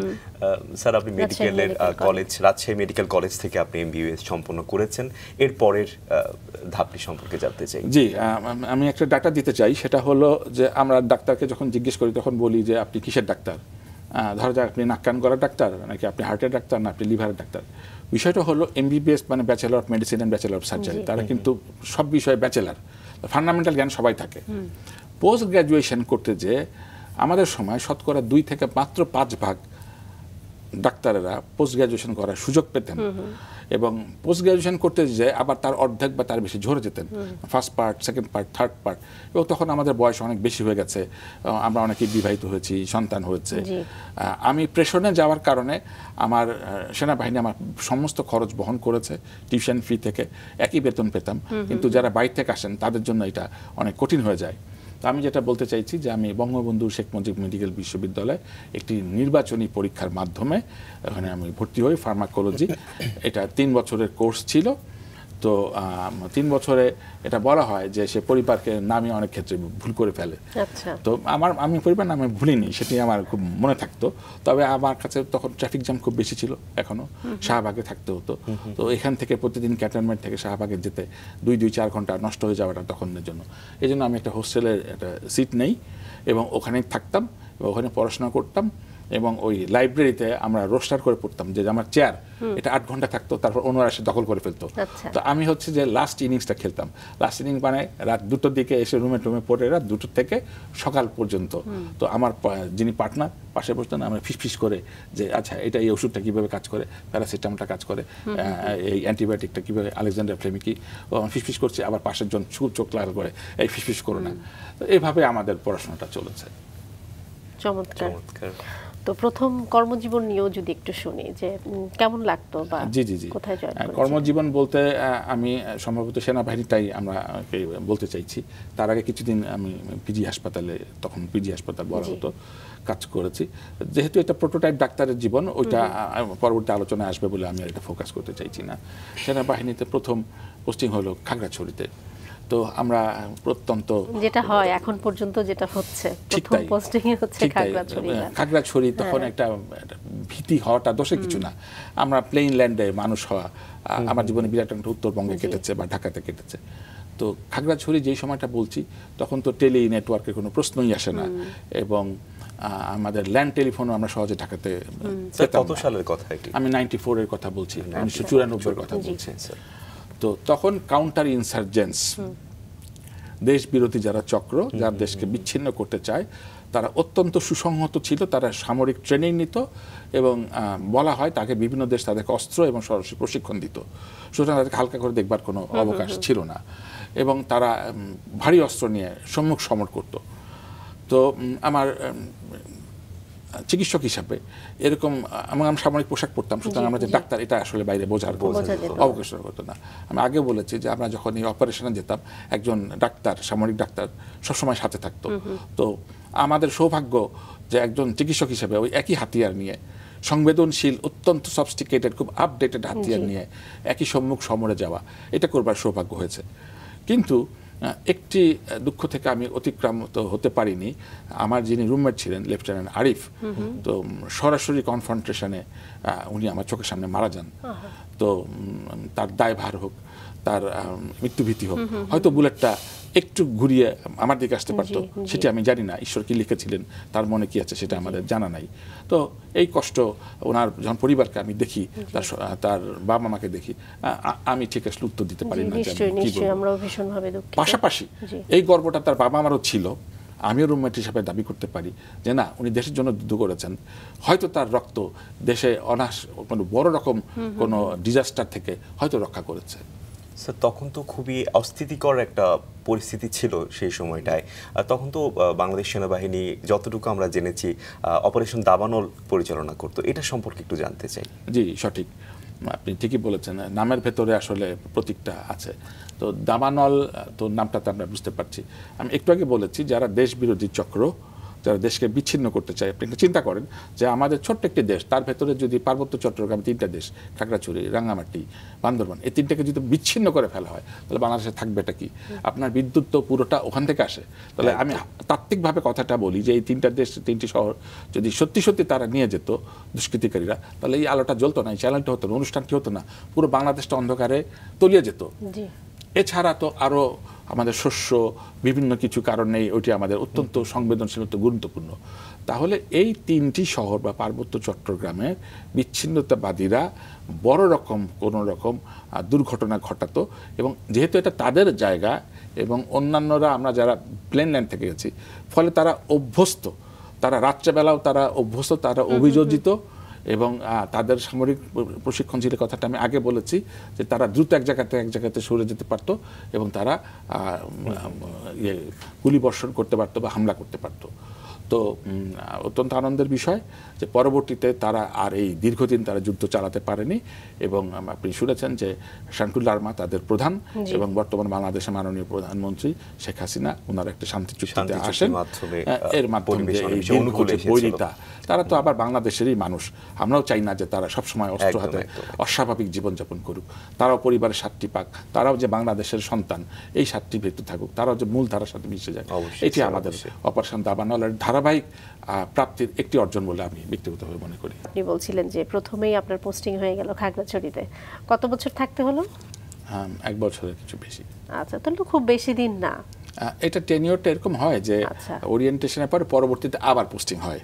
স্যার আপনি মেডিকেলের কলেজ, রাজশাহী মেডিকেল কলেজ থেকে আপনি MBBS সম্পন্ন করেছেন, এর পরের ধাপটি সম্পর্কে জানতে চাই। জি, আমি একটা ডাটা দিতে চাই, সেটা হলো যে আমরা ডাক্তারকে যখন জিজ্ঞেস করি তখন বলি যে আপনি কিসের ডাক্তার, ধরা যাক আপনি নাক কান গলার ডাক্তার, নাকি আপনি হার্টের ডাক্তার, না আপনি লিভারের ডাক্তার। বিষয়টা হলো MBBS মানে bachelor of medicine and bachelor of surgery, তারা কিন্তু সব বিষয়ে ব্যাচেলার, ফান্ডামেন্টাল জ্ঞান সবাই থাকে। পোস্ট গ্র্যাজুয়েশন করতে যে আমাদের সময় শতকরা 2 থেকে মাত্র 5 ভাগ ডাক্তারেরা পোস্ট গ্র্যাজুয়েশন করার সুযোগ পেতেন, এবং পোস্ট গ্র্যাজুয়েশন করতে যে আবার তার অর্ধেক বা তার বেশি ঝরে যেতেন, first part, second part, third part. এবং তখন আমাদের বয়স অনেক বেশি হয়ে গেছে, আমরা অনেকেই বিবাহিত হয়েছি, সন্তান হয়েছে। আমি প্রেষণে যাওয়ার কারণে আমার সেনাবাহিনী আমার সমস্ত খরচ বহন করেছে, টিউশন ফি থেকে একই বেতন পেতাম, কিন্তু যারা বাইরে থেকে আসেন তাদের জন্য এটা অনেক কঠিন হয়ে যায়। তো আমি যেটা বলতে চাইছি যে আমি বঙ্গবন্ধু শেখ মুজিব মেডিকেল বিশ্ববিদ্যালয়ে একটি নির্বাচনী পরীক্ষার মাধ্যমে ওখানে আমি ভর্তি হই, ফার্মাকোলজি। এটা 3 বছরের কোর্স ছিল। তো 3 বছরে এটা বলা হয় যে সে পরিবারকে নামে অনেক ক্ষেত্রে ভুল করে ফেলে। তো আমি পরিবার নামে ভুলিনি, সেটি আমার খুব মনে থাকতো। তবে আমার কাছে তখন ট্রাফিক জ্যাম খুব বেশি ছিল, এখনো শাহবাগে থাকতে হতো। তো এখান থেকে প্রতিদিন ক্যান্টনমেন্ট থেকে শাহবাগে যেতে 2-4 ঘন্টা নষ্ট হয়ে যাওয়াটা তখনের জন্য। এই জন্য আমি একটা হোস্টেলের একটা সিট নেই এবং ওখানেই থাকতাম এবং ওখানে পড়াশোনা করতাম। এবং ওই লাইব্রেরিতে আমরা রোস্টার করে পড়তাম, যে আমার চেয়ার এটা 8 ঘন্টা থাকতো, তারপর অন্যরা এসে দখল করে ফেলতো। তো আমি হচ্ছে যে লাস্ট ইনিংসটা খেলতাম। লাস্ট ইনিংস মানে রাত 2টোর দিকে এসে রুমে পড়ে রাত 2টো থেকে সকাল পর্যন্ত। তো আমার যিনি পার্টনার পাশে বসতেন, আমরা ফিসফিস করে যে আচ্ছা এটা এই ওষুধটা কীভাবে কাজ করে, প্যারাসিটামলটা কাজ করে, এই অ্যান্টিবায়োটিকটা কীভাবে, আলেকজান্ডার ফ্লেমিকি, ও আমরা ফিসফিস করছি, আবার পাশের জন চোখ লাল করে এই ফিসফিস করো না। তো এইভাবে আমাদের পড়াশোনাটা চলেছে। চমৎকার। তো প্রথম কর্মজীবন নিয়েও যদি একটু শুনি যে কেমন লাগতো বা কোথায় জয়েন করেছেন? কর্মজীবন বলতে আমি সম্ভবত সেনাবাহিনীটাই আমরা বলতে চাইছি। তার আগে কিছুদিন আমি পিজি হাসপাতালে, তখন পিজি হাসপাতাল বলা হতো, কাজ করেছি। যেহেতু এটা প্রোটোটাইপ ডাক্তারের জীবন, ওইটা পরবর্তী আলোচনায় আসবে বলে আমি আর এটা ফোকাস করতে চাইছি না। সেনাবাহিনীতে প্রথম পোস্টিং হলো খাগড়াছড়িতে। তো আমরা প্রত্যন্ত যেটা হয় এখন পর্যন্ত যেটা হচ্ছে, প্রথম পোস্টিং হচ্ছে খাগড়াছড়ি। তখন একটা ভীতি হওয়াটা দোষে কিছু না। আমরা প্লেন ল্যান্ডে মানুষ হওয়া, আমার জীবনে বিরাট একটা উত্তরবঙ্গে কেটেছে বা ঢাকাতে কেটেছে। তো খাগড়াছড়ি যেই সময়টা বলছি, তখন তো টেলি নেটওয়ার্কের কোনো প্রশ্নই আসে না, এবং আমাদের ল্যান্ড টেলিফোনও আমরা সহজে ঢাকাতে পেতাম। কত সালের কথা এটি? আমি 94 এর কথা বলছি, 1994 এর কথা বলছি। তো তখন কাউন্টার ইনসার্জেন্স, দেশ বিরোধী যারা চক্র, যারা দেশকে বিচ্ছিন্ন করতে চায়, তারা অত্যন্ত সুসংহত ছিল, তারা সামরিক ট্রেনিং নিত এবং বলা হয় তাকে বিভিন্ন দেশ তাদেরকে অস্ত্র এবং সরাসরি প্রশিক্ষণ দিত, সুতরাং তাদেরকে হালকা করে দেখবার কোনো অবকাশ ছিল না এবং তারা ভারী অস্ত্র নিয়ে সম্মুখ সমর করত। তো আমার চিকিৎসক হিসাবে এরকম আমরা সামরিক পোশাক পরতাম, সুতরাং আমরা যে ডাক্তার এটা আসলে বাইরে বোঝার অবকাশ করতো না। আমি আগে বলেছি যে আমরা যখন এই অপারেশনে যেতাম একজন ডাক্তার, সামরিক ডাক্তার সবসময় সাথে থাকতো। তো আমাদের সৌভাগ্য যে একজন চিকিৎসক হিসেবে ওই একই হাতিয়ার নিয়ে, সংবেদনশীল, অত্যন্ত সফিস্টিকেটেড, খুব আপডেটেড হাতিয়ার নিয়ে একই সম্মুখ সমরে যাওয়া, এটা করবার সৌভাগ্য হয়েছে। কিন্তু একটি দুঃখ থেকে আমি অতিক্রান্ত হতে পারিনি। আমার যিনি রুমমেট ছিলেন লেফটেন্যান্ট আরিফ, তো সরাসরি কনফ্রন্টেশনে উনি আমার চোখের সামনে মারা যান। তো তার দায়ভার হোক, তার মৃত্যুভীতি হোক, হয়তো বুলেটটা একটু ঘুরিয়ে আমার দিকে আসতে পারতো, সেটা আমি জানি না। ঈশ্বর কি লিখেছিলেন, তার মনে কি আছে সেটা আমাদের জানা নাই। তো এই কষ্ট ওনার যখন পরিবারকে আমি দেখি, তার বাবা মাকে দেখি, আমি ঠিক আসলে উত্তর দিতে পারি না। পাশাপাশি এই গর্বটা তার বাবা আমারও ছিল, আমিও রুমমেট হিসাবে দাবি করতে পারি যে না, উনি দেশের জন্য যুদ্ধ করেছেন, হয়তো তার রক্ত দেশে কোনো বড় রকম কোনো ডিজাস্টার থেকে হয়তো রক্ষা করেছে। স্যার, তখন তো খুবই অস্থিতিকর একটা পরিস্থিতি ছিল সেই সময়টায়। তখন তো বাংলাদেশ সেনাবাহিনী, যতটুকু আমরা জেনেছি, অপারেশন দাবানল পরিচালনা করতো, এটা সম্পর্কে একটু জানতে চাই। জি, সঠিক, আপনি ঠিকই বলেছেন, নামের ভেতরে আসলে প্রতীকটা আছে। তো দাবানল, তো নামটাতে আমরা বুঝতে পারছি। আমি একটু আগে বলেছি যারা দেশ বিরোধী চক্র, যারা দেশকে বিচ্ছিন্ন করতে চায়, আপনি চিন্তা করেন যে আমাদের ছোট্ট একটি দেশ, তার ভেতরে যদি পার্বত্য চট্টগ্রাম, 3টা দেশ, খাগড়াছড়ি, রাঙ্গামাটি, বান্দরবান, এই 3টাকে যদি বিচ্ছিন্ন করে ফেলা হয়, তাহলে বাংলাদেশে থাকবেটা কি? আপনার বিদ্যুৎ তো পুরোটা ওখান থেকে আসে। তাহলে আমি তাত্ত্বিকভাবে কথাটা বলি যে এই 3টা দেশ, 3টি শহর যদি সত্যি সত্যি তারা নিয়ে যেত দুষ্কৃতিকারীরা, তাহলে এই আলোটা জ্বলতো না, এই চ্যানেলটা হতো না, অনুষ্ঠানটি হতো না, পুরো বাংলাদেশটা অন্ধকারে তলিয়ে যেত। এছাড়া তো আরও আমাদের শস্য, বিভিন্ন কিছু কারণে ওইটি আমাদের অত্যন্ত সংবেদনশীল, গুরুত্বপূর্ণ। তাহলে এই 3টি শহর বা পার্বত্য চট্টগ্রামের বিচ্ছিন্নতাবাদীরা বড় রকম কোনো রকম দুর্ঘটনা ঘটাতো, এবং যেহেতু এটা তাদের জায়গা এবং অন্যান্যরা আমরা যারা প্লেনল্যান্ড থেকে গেছি, ফলে তারা অভ্যস্ত, তারা রাত্রেবেলাও তারা অভ্যস্ত, তারা অভিযোজিত, এবং তাদের সামরিক প্রশিক্ষণ ছিল, কথাটা আমি আগে বলেছি, যে তারা দ্রুত এক জায়গাতে সরে যেতে পারত এবং তারা গুলি বর্ষণ করতে পারতো বা হামলা করতে পারতো। তো অত্যন্ত আনন্দের বিষয় যে পরবর্তীতে তারা আর এই দীর্ঘদিন তারা যুদ্ধ চালাতে পারেনি, এবং আপনি শুনেছেন যে শান্টুল লারমা তাদের প্রধান এবং বর্তমান বাংলাদেশের মাননীয় প্রধানমন্ত্রী শেখ হাসিনা, ওনার একটা শান্তি চুক্তিতে আসেন, এর মাধ্যমে বৈরিতা, তারা তো আবার বাংলাদেশেরই মানুষ, আমরাও চাই না যে তারা সবসময় অস্ত্র হাতে অস্বাভাবিক জীবনযাপন করুক, তারাও পরিবারের স্বাদটি পাক, তারাও যে বাংলাদেশের সন্তান এই স্বাদটি ভেতরে থাকুক, তারাও যে মূল ধারার সাথে মিশে যায়। এটি আমাদের অপারেশন দাবানলের ধারাবাহিক প্রাপ্তির একটি অর্জন বলে আমি ব্যক্তিগতভাবে মনে করি। আপনি বলছিলেন যে প্রথমেই আপনার পোস্টিং হয়ে গেল খাগড়াছড়িতে, কত বছর থাকতে হলো? 1 বছরের কিছু বেশি। আচ্ছা, তাহলে খুব বেশি দিন না। এটা টেনিওরটা এরকম হয় যে ওরিয়েন্টেশনের পরে পরবর্তীতে আবার পোস্টিং হয়।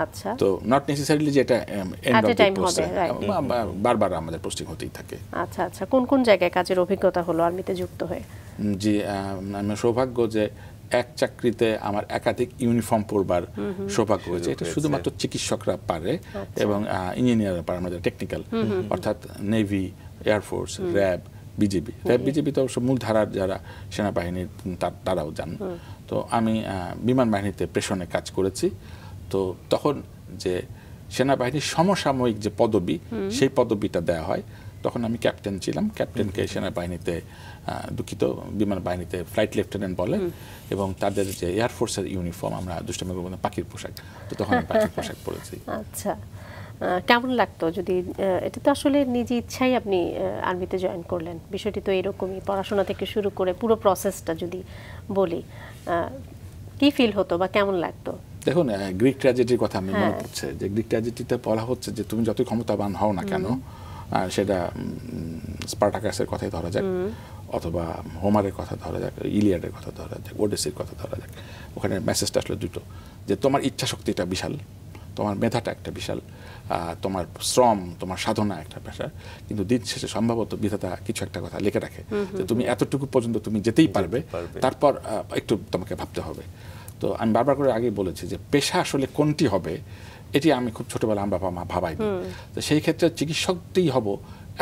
আচ্ছা, তো নট নেসেসারিলি যে এটা এন্ড অফ দ্য পোস্ট, বারবার আমাদের পোস্টিং হতেই থাকে। আচ্ছা আচ্ছা, কোন কোন জায়গায় কাজের অভিজ্ঞতা হলো আর্মিতে যুক্ত হয়ে? জি, আমার সৌভাগ্য যে এক চাকরিতে আমার একাধিক ইউনিফর্ম পরবার সৌভাগ্য হয়েছে। এটা শুধুমাত্র চিকিৎসকরা পারে এবং ইঞ্জিনিয়াররা পারে, আমাদের টেকনিক্যাল, অর্থাৎ navy, air force, RAB, BJP. RAB BJP তো অবশ্য মূল ধারার যারা সেনাবাহিনীর তারাও যান। তো আমি বিমান বাহিনীতে প্রেষণে কাজ করেছি। তো তখন যে সেনাবাহিনীর সমসাময়িক যে পদবি, সেই পদবিটা দেওয়া হয়, তখন আমি ক্যাপ্টেন ছিলাম। ক্যাপ্টেনকে সেনাবাহিনীতে, দুঃখিত, বিমান বাহিনীতে ফ্লাইট লেফটেন্যান্ট বলে, এবং তাদের যে এয়ারফোর্সের ইউনিফর্ম, আমরা দুষ্টামি করবো না, পাখির পোশাক, তো তখন আমি পাখির পোশাক পরেছি। আচ্ছা, কেমন লাগতো? যদি এটা তো আসলে নিজ ইচ্ছাই আপনি আর্মিতে জয়েন করলেন, বিষয়টি তো এরকমই, পড়াশোনা থেকে শুরু করে পুরো প্রসেসটা যদি বলি, কি ফিল হতো বা কেমন লাগতো? দেখুন, গ্রিক ট্র্যাজেডির কথা আমি মনে পড়ছে, যে গ্রিক ট্র্যাজেডিতে বলা হচ্ছে যে তুমি যতই ক্ষমতাবান হও না কেন, সেটা স্পার্টাকাসের কথাই ধরা যাক, অথবা হোমারের কথা ধরা যাক, ইলিয়াডের কথা ধরা যাক, ওডেসির কথা ধরা যাক, ওখানে মেসেজটা আসলে দুটো, যে তোমার ইচ্ছা শক্তিটা বিশাল, তোমার মেধাটা একটা বিশাল, তোমার শ্রম, তোমার সাধনা একটা পেশা, কিন্তু দিন শেষে সম্ভবত বিধাতা কিছু একটা কথা লিখে রাখে যে তুমি এতটুকু পর্যন্ত তুমি যেতেই পারবে, তারপর একটু তোমাকে ভাবতে হবে। তো তো আমি বারবার করে আগেই বলেছি যে পেশা আসলে কোনটি হবে এটি আমি খুব ছোটবেলা আমার বাবা মা ভাবাইনি। তো সেই ক্ষেত্রে চিকিৎসকই হব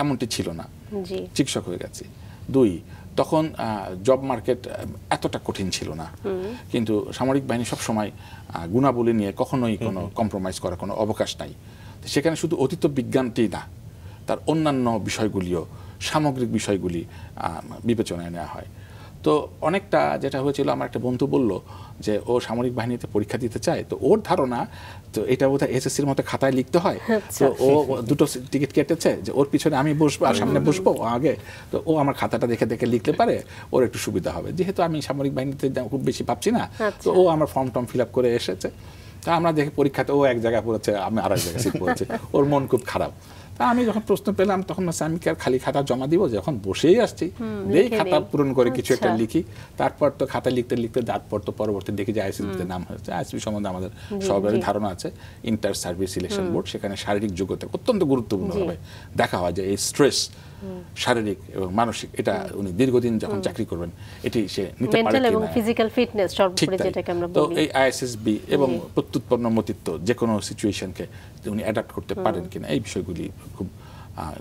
এমনটি ছিল না, চিকিৎসক হয়ে গেছি। 2, তখন জব মার্কেট এতটা কঠিন ছিল না, কিন্তু সামরিক বাহিনী সবসময় গুণাবলী নিয়ে কখনোই কোনো কম্প্রোমাইজ করার কোনো অবকাশ নাই। সেখানে শুধু অতীত বিজ্ঞানটি না, তার অন্যান্য বিষয়গুলিও, সামগ্রিক বিষয়গুলি বিবেচনায় নেওয়া হয়। তো অনেকটা যেটা হয়েছিল, আমার একটা বন্ধু বলল যে ও সামরিক বাহিনীতে পরীক্ষা দিতে চায়, তো ওর ধারণা তো এটা বোধহয় এসএসসির মতো খাতায় লিখতে হয়, তো ও 2টো টিকিট কেটেছে যে ওর পিছনে আমি বসবো আর সামনে বসবো আগে, তো ও আমার খাতাটা দেখে দেখে লিখতে পারে, ওর একটু সুবিধা হবে। যেহেতু আমি সামরিক বাহিনীতে খুব বেশি ভাবছি না, তো ও আমার ফর্ম টর্ম ফিল আপ করে এসেছে। তা আমরা দেখি পরীক্ষাতে ও এক জায়গায় পড়েছে, আমি আর এক জায়গায় সিট পড়েছে, ওর মন খুব খারাপ। তা আমি যখন প্রশ্ন পেলাম তখন আমি কি আর খালি খাতা জমা দিব, যখন বসেই আসছি এই খাতা পূরণ করে কিছু একটা লিখি। তারপর তো খাতা লিখতে লিখতে তারপর তো পরবর্তী দেখি যে আইএসবিতে নাম হয়েছে। আইএসবি সম্বন্ধে আমাদের সবারই ধারণা আছে, ইন্টার সার্ভিস সিলেকশন বোর্ড, সেখানে শারীরিক যোগ্যতা অত্যন্ত গুরুত্বপূর্ণভাবে দেখা হয় যে এই স্ট্রেস, শারীরিক এবং মানসিক, এটা উনি দীর্ঘদিন যখন চাকরি করবেন এটি সে নিতে পারে কিনা, এবং ফিজিক্যাল ফিটনেস সর্বোপরি যেটাকে আমরা বলি। তো এই আইএসএসবি এবং প্রত্যুৎপন্ন মতিত্ব যে কোনো সিচুয়েশনকে উনি অ্যাডাপ্ট করতে পারেন কিনা, এই বিষয়গুলি খুব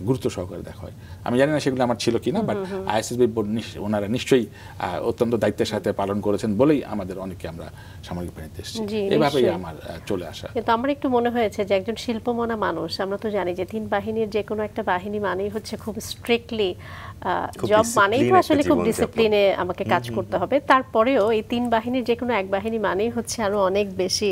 গুরুত্ব সহকারে দেখা হয়। আমি জানি না সেগুলো আমার ছিল কিনা, বাট আইএসএসবি বোর্ড ওনারা নিশ্চয়ই অত্যন্ত দায়িত্বের সাথে পালন করেছেন বলেই আমাদের অনেকে আমরা সামরিক বাহিনীতে এসেছি। এভাবেই আমার চলে আসা। কিন্তু আমার একটু মনে হয়েছে যে একজন শিল্পমনা মানুষ, আমরা তো জানি যে 3 বাহিনীর যে কোনো একটা বাহিনী মানেই হচ্ছে খুব স্ট্রিক্টলি জব, মানেই তো আসলে খুব ডিসিপ্লিনে আমাকে কাজ করতে হবে। তারপরেও এই 3 বাহিনীর যে কোনো এক বাহিনী মানেই হচ্ছে আরো অনেক বেশি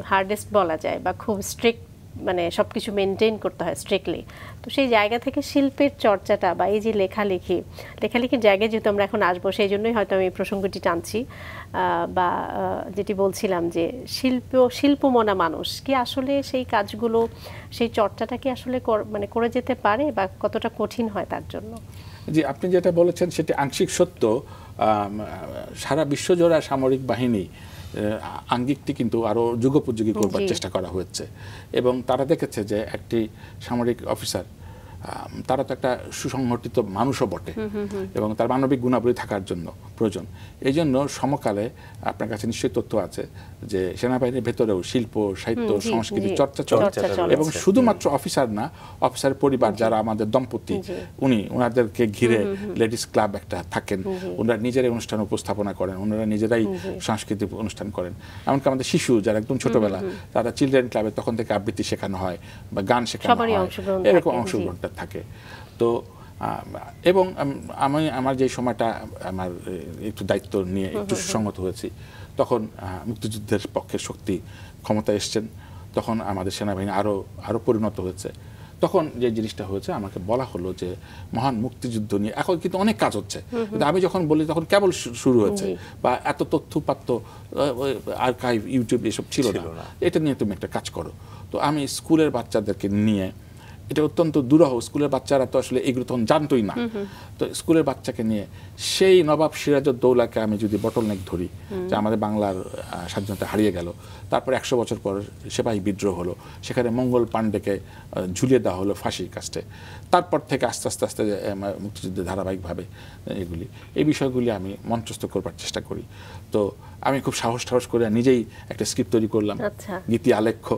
হার্ডেস্ট বলা যায়, বা খুব স্ট্রিক্ট, মানে সবকিছু মেনটেন করতে হয় স্ট্রিক্টলি। তো সেই জায়গা থেকে শিল্পের চর্চাটা বা এই যে লেখালেখির জায়গায় যেহেতু আমরা এখন আসবো, সেই জন্যই হয়তো আমি প্রসঙ্গটি টানছি, বা যেটি বলছিলাম যে শিল্পমনা মানুষ কি আসলে সেই কাজগুলো, সেই চর্চাটা কি আসলে মানে করে যেতে পারে, বা কতটা কঠিন হয় তার জন্য? জি, আপনি যেটা বলেছেন সেটি আংশিক সত্য। সারা বিশ্বজোড়া সামরিক বাহিনী আঙ্গিকটি কিন্তু আরো যুগোপযোগী করবার চেষ্টা করা হয়েছে, এবং তারা দেখেছে যে একটি সামরিক অফিসার, তারা তো একটা সুসংগঠিত মানুষও বটে, এবং তার মানবিক গুণাবলী থাকার জন্য প্রয়োজন। এই জন্য সমকালে আপনার কাছে নিশ্চয়ই তথ্য আছে যে সেনাবাহিনীর ভেতরেও শিল্প, সাহিত্য, সংস্কৃতি চর্চা চলে, এবং শুধুমাত্র অফিসার না, অফিসারের পরিবার যারা আমাদের দম্পতি, ওনাদেরকে ঘিরে লেডিস ক্লাব একটা থাকেন, ওনারা নিজেরাই অনুষ্ঠান উপস্থাপনা করেন, ওনারা নিজেরাই সাংস্কৃতিক অনুষ্ঠান করেন। এমনকি আমাদের শিশু যারা একদম ছোটবেলা, তারা চিলড্রেন ক্লাবে তখন থেকে আবৃত্তি শেখানো হয় বা গান শেখানো হয়, এরকম অংশগ্রহণটা থাকে। তো এবং আমার যে সময়টা আমার একটু দায়িত্ব নিয়ে একটু সুসংগত হয়েছি, তখন মুক্তিযুদ্ধের পক্ষে শক্তি ক্ষমতা এসছেন, তখন আমাদের সেনাবাহিনী আরো পরিণত হয়েছে। তখন যে জিনিসটা হয়েছে, আমাকে বলা হলো যে মহান মুক্তিযুদ্ধ নিয়ে এখন কিন্তু অনেক কাজ হচ্ছে, কিন্তু আমি যখন বলি তখন কেবল শুরু হয়েছে, বা এত তথ্যপাত্র, আর্কাইভ, ইউটিউব এসব ছিল না, এটা নিয়ে তুমি একটা কাজ করো। তো আমি স্কুলের বাচ্চাদেরকে নিয়ে, এটা অত্যন্ত দুরূহ, স্কুলের বাচ্চারা তো আসলে এগুলো তখন জানতোই না, তো স্কুলের বাচ্চাকে নিয়ে সেই নবাব সিরাজউদ্দৌলাকে আমি যদি বটলনেক ধরি, যে আমাদের বাংলার স্বাধীনতা হারিয়ে গেল, তারপর 100 বছর পর সিপাহী বিদ্রোহ হলো, সেখানে মঙ্গল পাণ্ডেকে ঝুলিয়ে দেওয়া হলো ফাঁসির কাস্টে, তারপর থেকে আস্তে আস্তে আস্তে মুক্তিযুদ্ধে ধারাবাহিকভাবে এই বিষয়গুলি আমি মঞ্চস্থ করবার চেষ্টা করি। তো আমি খুব সাহস করে নিজেই একটা স্ক্রিপ্ট তৈরি করলাম, গীতি আলেখ্য।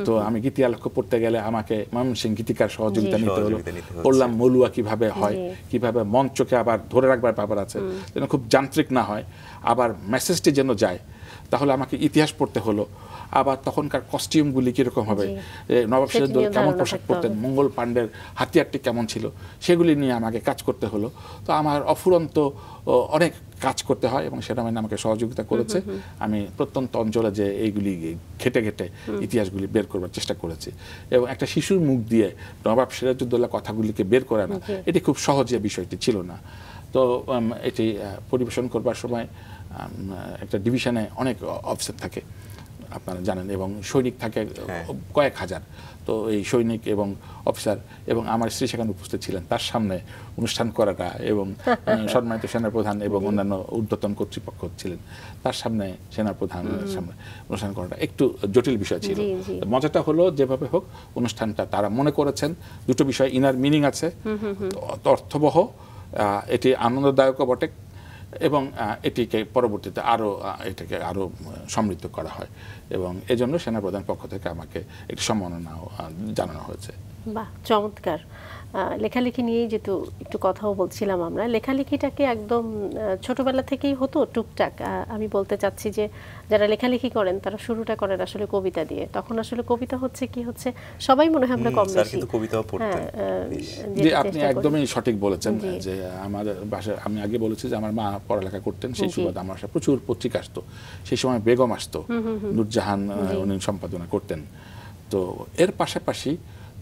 তো আমি গীতি আলেখ্য পড়তে গেলে আমাকে ময়মনসিংহ গীতিকার সহযোগিতা নিতে হলো, পড়লাম মলুয়া কিভাবে হয়, কিভাবে মঞ্চকে আবার ধরে রাখবার ব্যাপার আছে, যেন খুব যান্ত্রিক না হয়, আবার মেসেজটি যেন যায়। তাহলে আমাকে ইতিহাস পড়তে হলো, আবার তখনকার কস্টিউমগুলি কীরকম হবে, নবাব সিরাজউদ্দৌলা কেমন পোশাক পরতেন, মঙ্গল পাণ্ডের হাতিয়ারটি কেমন ছিল, সেগুলি নিয়ে আমাকে কাজ করতে হলো। তো আমার অফুরন্ত অনেক কাজ করতে হয়, এবং সেনাবাহিনী আমাকে সহযোগিতা করেছে। আমি প্রত্যন্ত অঞ্চলে যে এইগুলি ঘেটে ইতিহাসগুলি বের করবার চেষ্টা করেছি, এবং একটা শিশুর মুখ দিয়ে নবাব সিরাজউদ্দৌলা কথাগুলিকে বের করে না, এটি খুব সহজে বিষয়টি ছিল না। তো এটি পরিবেশন করবার সময় একটা ডিভিশনে অনেক অফিসার থাকে আপনারা জানেন, এবং সৈনিক থাকে কয়েক হাজার। তো এই সৈনিক এবং অফিসার এবং আমার স্ত্রী সেখানে উপস্থিত ছিলেন, তার সামনে অনুষ্ঠান করাটা, এবং সম্মানিত সেনাপ্রধান এবং অন্যান্য ঊর্ধ্বতন কর্তৃপক্ষ ছিলেন, তার সামনে সেনাপ্রধানের সামনে অনুষ্ঠান করাটা একটু জটিল বিষয় ছিল। মজাটা হলো যেভাবে হোক অনুষ্ঠানটা তারা মনে করেছেন, দুটো বিষয় ইনার মিনিং আছে, অর্থবহ, এটি আনন্দদায়কও বটে, এবং এটিকে পরবর্তীতে এটাকে আরও সমৃদ্ধ করা হয় এবং এজন্য সেনাপ্রধান পক্ষ থেকে আমাকে একটি সম্মাননাও জানানো হয়েছে। বাহ, চমৎকার। লেখালেখি নিয়েই যেহেতু একটু কথাও বলছিলাম আমরা, লেখালেখিটাকে একদম ছোটবেলা থেকেই হতো টুকটাক? আমি বলতে চাচ্ছি যে যারা লেখালেখি করেন তারা শুরুটা করেন আসলে কবিতা দিয়ে, তখন আসলে কবিতা হচ্ছে কি হচ্ছে সবাই মনে হয় আমরা কম বেশি কবিতাও পড়তেন। জি, আপনি একদমই সঠিক বলেছেন যে আমাদের বাসায় আমি আগে বলেছি যে আমার মা পড়ালেখা করতেন, সেই সুবাদে আমার বাসায় প্রচুর পত্রিকা আসতো। সেই সময় বেগম আসতো, নূরজাহান উনি সম্পাদনা করতেন। তো এর পাশাপাশি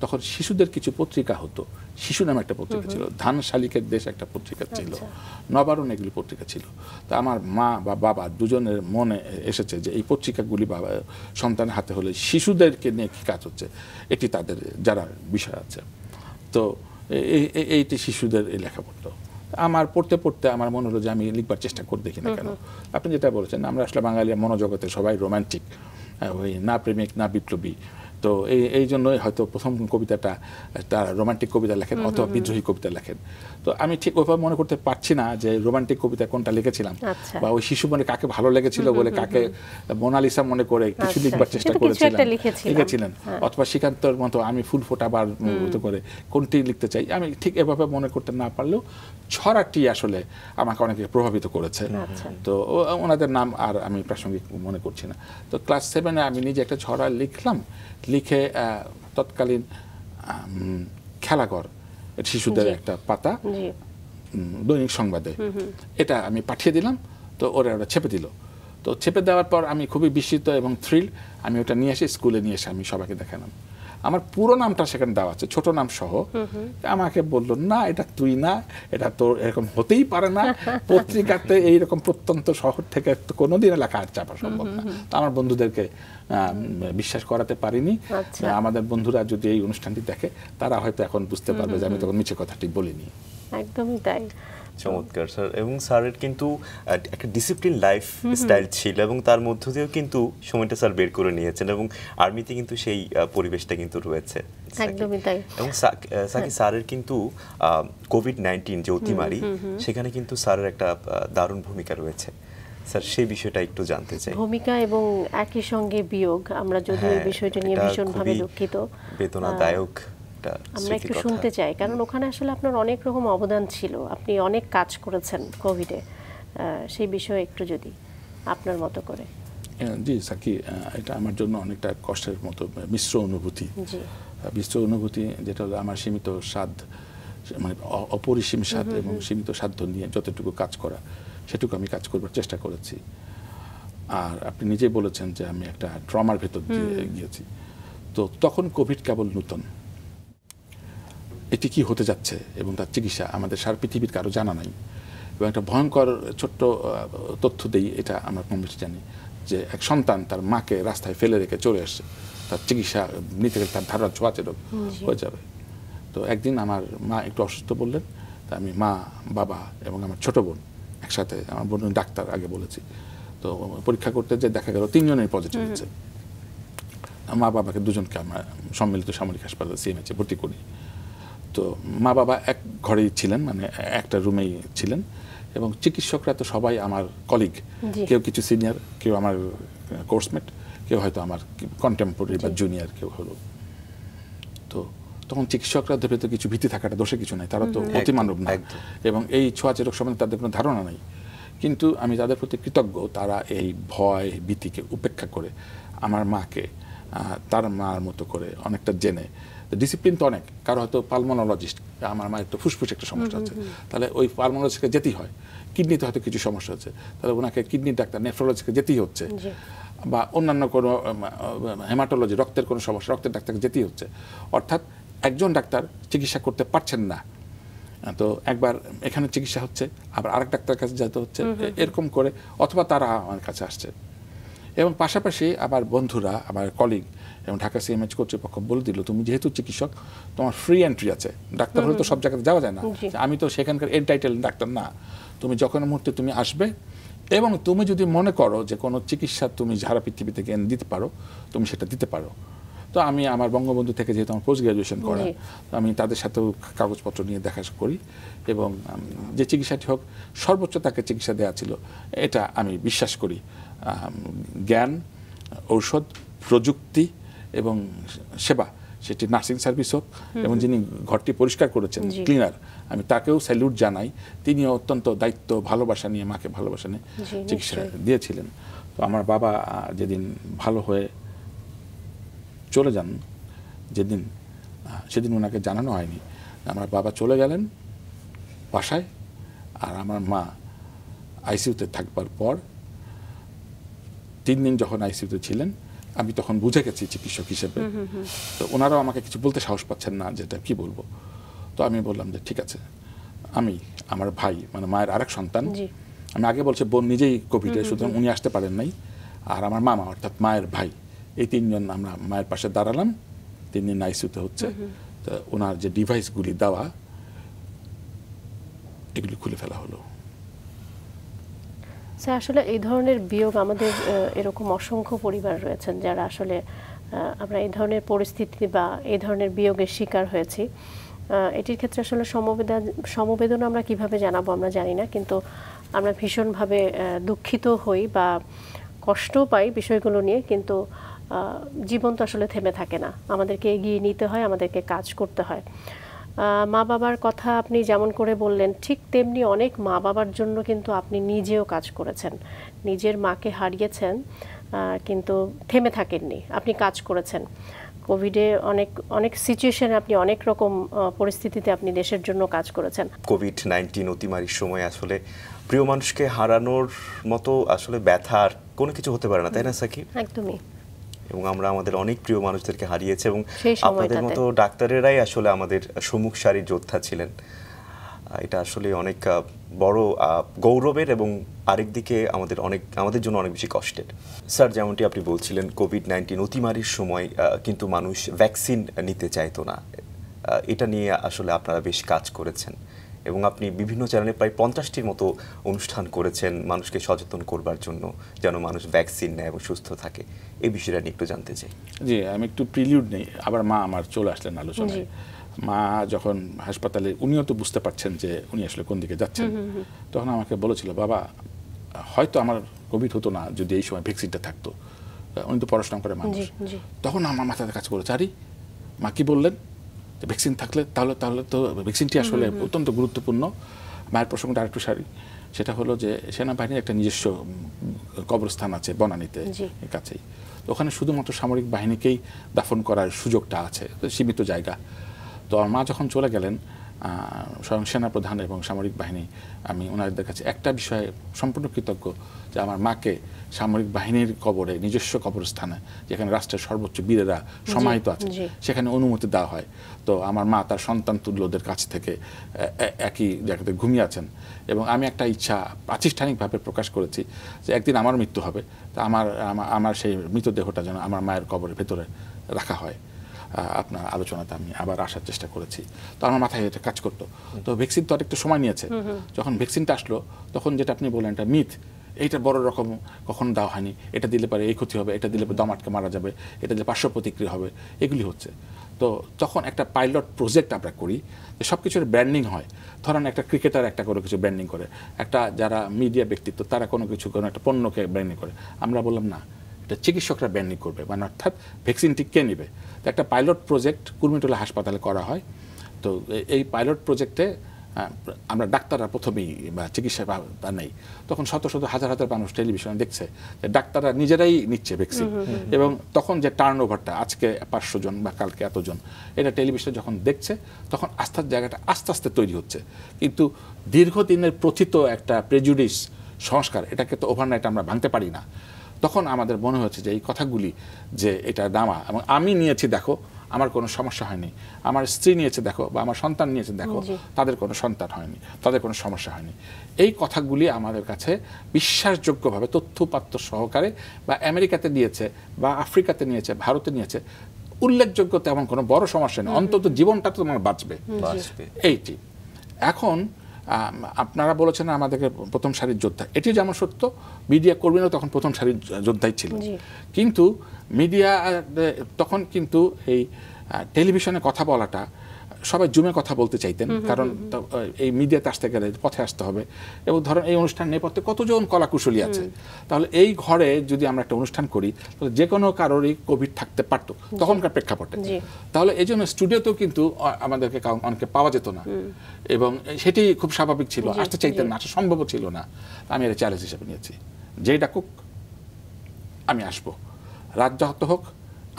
তখন শিশুদের কিছু পত্রিকা হতো। শিশু নামে একটা পত্রিকা ছিল, ধান শালিকের দেশ একটা পত্রিকা ছিল, নবারণ, এগুলি পত্রিকা ছিল। তা আমার মা বা বাবা দুজনের মনে এসেছে যে এই পত্রিকাগুলি বাবা সন্তানের হাতে হলে শিশুদেরকে নিয়ে কী কাজ হচ্ছে এটি তাদের জানার বিষয় আছে। তো এইটি শিশুদের এই লেখা পড়তো। আমার পড়তে পড়তে আমার মনে হলো যে আমি লিখবার চেষ্টা করে দেখি না কেন। আপনি যেটা বলেছেন, আমরা আসলে বাঙালি মনোজগতে সবাই রোমান্টিক, ওই না প্রেমিক না বিপ্লবী। তো এই জন্যই হয়তো প্রথম কবিতাটা তারা রোমান্টিক কবিতা লেখেন অথবা বিদ্রোহী কবিতা লেখেন। তো আমি ঠিক ওইভাবে মনে করতে পারছি না যে রোমান্টিক কবিতা কোনটা লিখেছিলাম, বা ওই শিশু মনে কাকে ভালো লেগেছিল বলে কাকে মোনালিসা মনে করে কিছু লিখবার চেষ্টা লিখেছিলেন, অথবা শ্রীকান্তর মতো আমি ফুল ফোটাবার মতো করে কোনটি লিখতে চাই, আমি ঠিক এভাবে মনে করতে না পারলেও ছড়াটি আসলে আমাকে অনেকে প্রভাবিত করেছে। তো ওনাদের নাম আর আমি প্রাসঙ্গিক মনে করছি না। তো ক্লাস 7-এ আমি নিজে একটা ছড়া লিখলাম, লিখে তৎকালীন খেলাঘর শিশুদের একটা পাতা দৈনিক সংবাদে এটা আমি পাঠিয়ে দিলাম। তো ওরা ছেপে দিল। তো ছেপে দেওয়ার পর আমি খুবই বিস্মিত এবং থ্রিল। আমি ওটা নিয়ে এসে স্কুলে নিয়ে এসে আমি সবাইকে দেখালাম। আমার পুরো নামটা সেখানে দেওয়া আছে, ছোট নাম সহ। আমাকে বললো, না এটা তুই না, এটা তোর এরকম হতেই পারে না, পত্রিকাতে এইরকম প্রত্যন্ত শহর থেকে কোনোদিন লেখা আর চাপা সম্ভব না। তো আমার বন্ধুদেরকে বিশ্বাস করাতে পারিনি। আমাদের বন্ধুরা যদি এই অনুষ্ঠানটি দেখে তারা হয়তো এখন বুঝতে পারবে যে আমি তখন মিছে কথাটি বলিনি। একদমই তাই। চমৎকার স্যার। এবং স্যারের কিন্তু একটা ডিসিপ্লিন লাইফ স্টাইল ছিল এবং তার মধ্য দিয়েও কিন্তু সময়টা স্যার বের করে নিয়েছেন এবং আর্মিতে কিন্তু সেই পরিবেশটা কিন্তু রয়েছে। একদমই তাই। এবং সাকি স্যারের কিন্তু কোভিড-19 যে অতিমারি, সেখানে কিন্তু স্যারের একটা দারুণ ভূমিকা রয়েছে। স্যার সেই বিষয়টা একটু জানতে চাই। ভূমিকা এবং একই সঙ্গে বিয়োগ, আমরা যদি এই বিষয়টা নিয়ে ভীষণভাবে দুঃখিত, বেদনাদায়ক আমরা একটু শুনতে চাই, কারণ ওখানে আসলে আপনার অনেক রকম অবদান ছিল, আপনি অনেক কাজ করেছেন কোভিডে, সেই বিষয়ে একটু যদি আপনার মতো করে। জি সাকি, এটা আমার জন্য অনেকটা কষ্টের মতো মিশ্র অনুভূতি। মিশ্র অনুভূতি যেটা হলো আমার সীমিত সাধ্য, মানে অপরিসীম সাধ্য এবং সীমিত সাধ্য নিয়ে যতটুকু কাজ করা সেটুকু আমি কাজ করবার চেষ্টা করেছি। আর আপনি নিজেই বলেছেন যে আমি একটা ট্রমার ভেতর দিয়ে গিয়েছি। তো তখন কোভিড কেবল নতুন, এটি কি হতে যাচ্ছে এবং তার চিকিৎসা আমাদের সারা পৃথিবীর কারো জানা নাই। এবং একটা ভয়ঙ্কর ছোট্ট তথ্য দেই, এটা আমরা কম বেশি জানি যে এক সন্তান তার মাকে রাস্তায় ফেলে রেখে চলে আসছে, তার চিকিৎসা নিতে গেলে তার ধারণা ছোঁয়াচে রোগ হয়ে যাবে। তো একদিন আমার মা একটু অসুস্থ বললেন, তা আমি মা, বাবা এবং আমার ছোট বোন একসাথে, আমার বোন ডাক্তার আগে বলেছি, তো পরীক্ষা করতে যে দেখা গেল 3 জনের পজিটিভ হচ্ছে। মা বাবাকে দুজনকে আমরা সম্মিলিত সামরিক হাসপাতাল সিএমএইচে ভর্তি করি। তো মা বাবা এক ঘরেই ছিলেন, মানে একটা রুমেই ছিলেন, এবং চিকিৎসকরা তো সবাই আমার কলিগ, কেউ কিছু সিনিয়র, কেউ আমার কোর্সমেট, কেউ হয়তো আমার কন্টেম্পোরারি বা জুনিয়র কেউ হলো। তো তখন চিকিৎসকরা ধরে তো কিছু ভীতি থাকাটা দোষে কিছু নাই, তারা তো অতিমানব না, এবং এই ছোঁয়াচে রোগ সম্বন্ধে তাদের কোনো ধারণা নাই। কিন্তু আমি তাদের প্রতি কৃতজ্ঞ, তারা এই ভয় ভীতিকে উপেক্ষা করে আমার মাকে তার মার মতো করে অনেকটা জেনে, ডিসিপ্লিন তো অনেক, কারো হয়তো পালমোনোলজিস্ট, আমার মায়ের তো ফুসফুস একটা সমস্যা আছে, তাহলে ওই পালমোনোলজিস্টকে যেতেই হয়। কিডনিতে হয়তো কিছু সমস্যা হচ্ছে, তাহলে ওনাকে কিডনির ডাক্তার, নেফ্রোলজিস্টকে যেতেই হচ্ছে, বা অন্যান্য কোনো হেমাটোলজি, রক্তের কোনো সমস্যা, রক্তের ডাক্তারকে যেতেই হচ্ছে। অর্থাৎ একজন ডাক্তার চিকিৎসা করতে পারছেন না, তো একবার এখানে চিকিৎসা হচ্ছে, আবার আরেক ডাক্তারের কাছে যেতে হচ্ছে, এরকম করে, অথবা তারা আমার কাছে আসছে। এবং পাশাপাশি আমার বন্ধুরা, আমার কলিগ এবং ঢাকা সিএমএইচ কর্তৃপক্ষ বলে দিল, তুমি যেহেতু চিকিৎসক, তোমার ফ্রি এন্ট্রি আছে, ডাক্তার হলে তো সব জায়গাতে যাওয়া যায় না, আমি তো সেখানকার এন্টাইটেল ডাক্তার না, তুমি যখন মুহূর্তে তুমি আসবে, এবং তুমি যদি মনে করো যে কোনো চিকিৎসা তুমি সারা পৃথিবী থেকে দিতে পারো, তুমি সেটা দিতে পারো। তো আমি আমার বঙ্গবন্ধু থেকে যেহেতু আমার পোস্ট গ্রাজুয়েশন করা, আমি তাদের সাথেও কাগজপত্র নিয়ে দেখা করি এবং যে চিকিৎসাটি হোক সর্বোচ্চ তাকে চিকিৎসা দেওয়া ছিল, এটা আমি বিশ্বাস করি। জ্ঞান, ঔষধ, প্রযুক্তি এবং সেবা, সেটি নার্সিং সার্ভিস হোক, এবং যিনি ঘরটি পরিষ্কার করেছেন ক্লিনার, আমি তাকেও স্যালুট জানাই। তিনিও অত্যন্ত দায়িত্ব, ভালোবাসা নিয়ে, মাকে ভালোবাসা নিয়ে চিকিৎসা দিয়েছিলেন। তো আমার বাবা যেদিন ভালো হয়ে চলে যান, সেদিন ওনাকে জানানো হয়নি। আমার বাবা চলে গেলেন বাসায়, আর আমার মা আইসিইউতে থাকবার পর 3 দিন যখন আইসিইউতে ছিলেন, আমি তখন বুঝে গেছি চিকিৎসক হিসেবে। তো ওনারাও আমাকে কিছু বলতে সাহস পাচ্ছেন না, যেটা কি বলবো। তো আমি বললাম যে ঠিক আছে, আমি, আমার ভাই, মানে মায়ের আরেক সন্তান, আমি আগে বলছি বোন নিজেই কোভিডে, সুতরাং উনি আসতে পারেন নাই, আর আমার মামা অর্থাৎ মায়ের ভাই, এই 3 জন আমরা মায়ের পাশে দাঁড়ালাম। 3 দিন আইসিইউতে হচ্ছে। তো ওনার যে ডিভাইসগুলি দেওয়া, এগুলি খুলে ফেলা হলো। স্যার, আসলে এই ধরনের বিয়োগ, আমাদের এরকম অসংখ্য পরিবার রয়েছেন যারা আসলে আমরা এই ধরনের পরিস্থিতি বা এই ধরনের বিয়োগের শিকার হয়েছি। এটির ক্ষেত্রে আসলে সমবেদনা আমরা কিভাবে জানাবো আমরা জানি না, কিন্তু আমরা ভীষণভাবে দুঃখিত হই বা কষ্ট পাই বিষয়গুলো নিয়ে। কিন্তু জীবন তো আসলে থেমে থাকে না, আমাদেরকে এগিয়ে নিতে হয়, আমাদেরকে কাজ করতে হয়। মা বাবার কথা আপনি যেমন করে বললেন, ঠিক তেমনি অনেক মা বাবার জন্য কিন্তু আপনি নিজেও কাজ করেছেন। নিজের মাকে হারিয়েছেন কিন্তু থেমে থাকেননি, আপনি কাজ করেছেন। কোভিডে অনেক সিচুয়েশনে আপনি অনেক রকম পরিস্থিতিতে আপনি দেশের জন্য কাজ করেছেন। কোভিড-19 অতিমারির সময় আসলে প্রিয় মানুষকে হারানোর মতো আসলে ব্যথা আর কোনো কিছু হতে পারে না, তাই না সাকিব? একদমই। এবং আমরা আমাদের অনেক প্রিয় মানুষদেরকে হারিয়েছি, এবং আপনাদের মতো ডাক্তারেরাই আসলে আমাদের সম্মুখ সারির যোদ্ধা ছিলেন। এটা আসলে অনেক বড় গৌরবের, এবং আরেকদিকে আমাদের জন্য অনেক বেশি কষ্টের। স্যার, যেমনটি আপনি বলছিলেন, কোভিড-19 অতিমারির সময় কিন্তু মানুষ ভ্যাকসিন নিতে চাইতো না। এটা নিয়ে আসলে আপনারা বেশ কাজ করেছেন, এবং আপনি বিভিন্ন চ্যানেলে প্রায় 50টির মতো অনুষ্ঠান করেছেন মানুষকে সচেতন করবার জন্য, যেন মানুষ ভ্যাকসিন নেয় এবং সুস্থ থাকে। এই বিষয়টা নিয়ে একটু জানতে চাই। জি, আমি একটু প্রিলিউড নেই, আবার মা আমার চলে আসলেন আলোচনায়। মা যখন হাসপাতালে, উনিও তো বুঝতে পারছেন যে উনি আসলে কোন দিকে যাচ্ছেন, তখন আমাকে বলেছিল, বাবা হয়তো আমার কোভিড হতো না যদি এই সময় ভ্যাকসিনটা থাকতো। উনি তো পড়াশোনা করে মানুষ। তখন আমার মাথাতে কাজ করেছে, আরে মা কি বললেন, ভ্যাকসিন থাকলে তাহলে তো ভ্যাকসিনটি আসলে অত্যন্ত গুরুত্বপূর্ণ। মায়ের প্রসঙ্গটা আরেকটু সারি, সেটা হলো যে সেনাবাহিনীর একটা নিজস্ব কবরস্থান আছে বনানীতে কাছেই। ওখানে শুধুমাত্র সামরিক বাহিনীকেই দাফন করার সুযোগটা আছে, সীমিত জায়গা। তো আমার মা যখন চলে গেলেন, স্বয়ং সেনাপ্রধান এবং সামরিক বাহিনী, আমি ওনাদের কাছে একটা বিষয়ে সম্পূর্ণ কৃতজ্ঞ, যে আমার মাকে সামরিক বাহিনীর কবরে, নিজস্ব কবরস্থানে, যেখানে রাষ্ট্রের সর্বোচ্চ বীরেরা সমাহিত আছে, সেখানে অনুমতি দেওয়া হয়। তো আমার মা তার সন্তান তুল্যদের কাছ থেকে একই জায়গাতে ঘুমিয়ে আছেন, এবং আমি একটা ইচ্ছা প্রাতিষ্ঠানিকভাবে প্রকাশ করেছি যে একদিন আমার মৃত্যু হবে, তা আমার সেই মৃতদেহটা যেন আমার মায়ের কবরের ভেতরে রাখা হয়। আপনার আলোচনাতে আমি আবার আসার চেষ্টা করেছি। তো আমার মাথায় এটা কাজ করতো। তো ভ্যাকসিন তো আরেকটু সময় নিয়েছে। যখন ভ্যাকসিনটা আসলো, তখন যেটা আপনি বললেন, এটা মিথ, এইটা বড় রকম কখনো দেওয়া হয়নি, এটা দিলে পারে এই ক্ষতি হবে, এটা দিলে দম আটকে মারা যাবে, এটা দিলে পার্শ্ব প্রতিক্রিয়া হবে, এগুলি হচ্ছে। তো তখন একটা পাইলট প্রজেক্ট আমরা করি, যে সব কিছুর ব্র্যান্ডিং হয়। ধরেন একটা ক্রিকেটার একটা কোনো কিছু ব্র্যান্ডিং করে, একটা যারা মিডিয়া ব্যক্তিত্ব তারা কোনো একটা পণ্যকে ব্র্যান্ডিং করে। আমরা বললাম না, এটা চিকিৎসকরা ব্র্যান্ডিং করবে, মানে অর্থাৎ ভ্যাকসিনটি কে নেবে। তো একটা পাইলট প্রজেক্ট কুর্মিটোলা হাসপাতালে করা হয়। তো এই পাইলট প্রজেক্টে আমরা ডাক্তাররা প্রথমেই বা চিকিৎসা নেই, তখন শত শত হাজার হাজার মানুষ টেলিভিশনে দেখছে যে ডাক্তাররা নিজেরাই নিচ্ছে ভ্যাকসিন, এবং তখন যে টার্ন ওভারটা, আজকে 500 জন বা কালকে এতজন, এটা টেলিভিশনে যখন দেখছে, তখন আস্থার জায়গাটা আস্তে আস্তে তৈরি হচ্ছে। কিন্তু দীর্ঘদিনের প্রথিত একটা প্রেজুডিস সংস্কার, এটাকে তো ওভারনাইট আমরা ভাঙতে পারি না। তখন আমাদের মনে হয়েছে যে এই কথাগুলি, যে এটা নামা, এবং আমি নিয়েছি দেখো আমার কোনো সমস্যা হয়নি, আমার স্ত্রী নিয়েছে দেখো, বা আমার সন্তান নিয়েছে দেখো, তাদের কোনো সন্তান হয়নি, তাদের কোনো সমস্যা হয়নি, এই কথাগুলি আমাদের কাছে বিশ্বাসযোগ্যভাবে তথ্যপাত্র সহকারে, বা আমেরিকাতে নিয়েছে, বা আফ্রিকাতে নিয়েছে, ভারতে নিয়েছে, উল্লেখযোগ্য তেমন কোনো বড় সমস্যা নেই, অন্তত জীবনটা তো তোমার বাঁচবে, এইটি। এখন আপনারা বলেছেন আমাদেরকে প্রথম সারির যোদ্ধা, এটি যেমন সত্য, মিডিয়া কর্মীরাও তখন প্রথম সারির যোদ্ধাই ছিল। কিন্তু মিডিয়া তখন কিন্তু এই টেলিভিশনে কথা বলাটা, সবাই জুমে কথা বলতে চাইতেন, কারণ এই মিডিয়াতে আসতে গেলে পথে আসতে হবে, এবং ধরেন এই অনুষ্ঠান নেপথ্যে কতজন কলাকুশলী আছে, তাহলে এই ঘরে যদি আমরা একটা অনুষ্ঠান করি তাহলে যে কোনো কারোরই কোভিড থাকতে পারতো তখনকার প্রেক্ষাপটে। তাহলে এই জন্য স্টুডিওতেও কিন্তু আমাদেরকে অনেকে পাওয়া যেত না, এবং সেটি খুব স্বাভাবিক ছিল, আসতে চাইতেন না, আসা সম্ভব ছিল না। আমি এটা চ্যালেঞ্জ হিসেবে নিয়েছি, যেই ডাকুক আমি আসবো, রাত যত হোক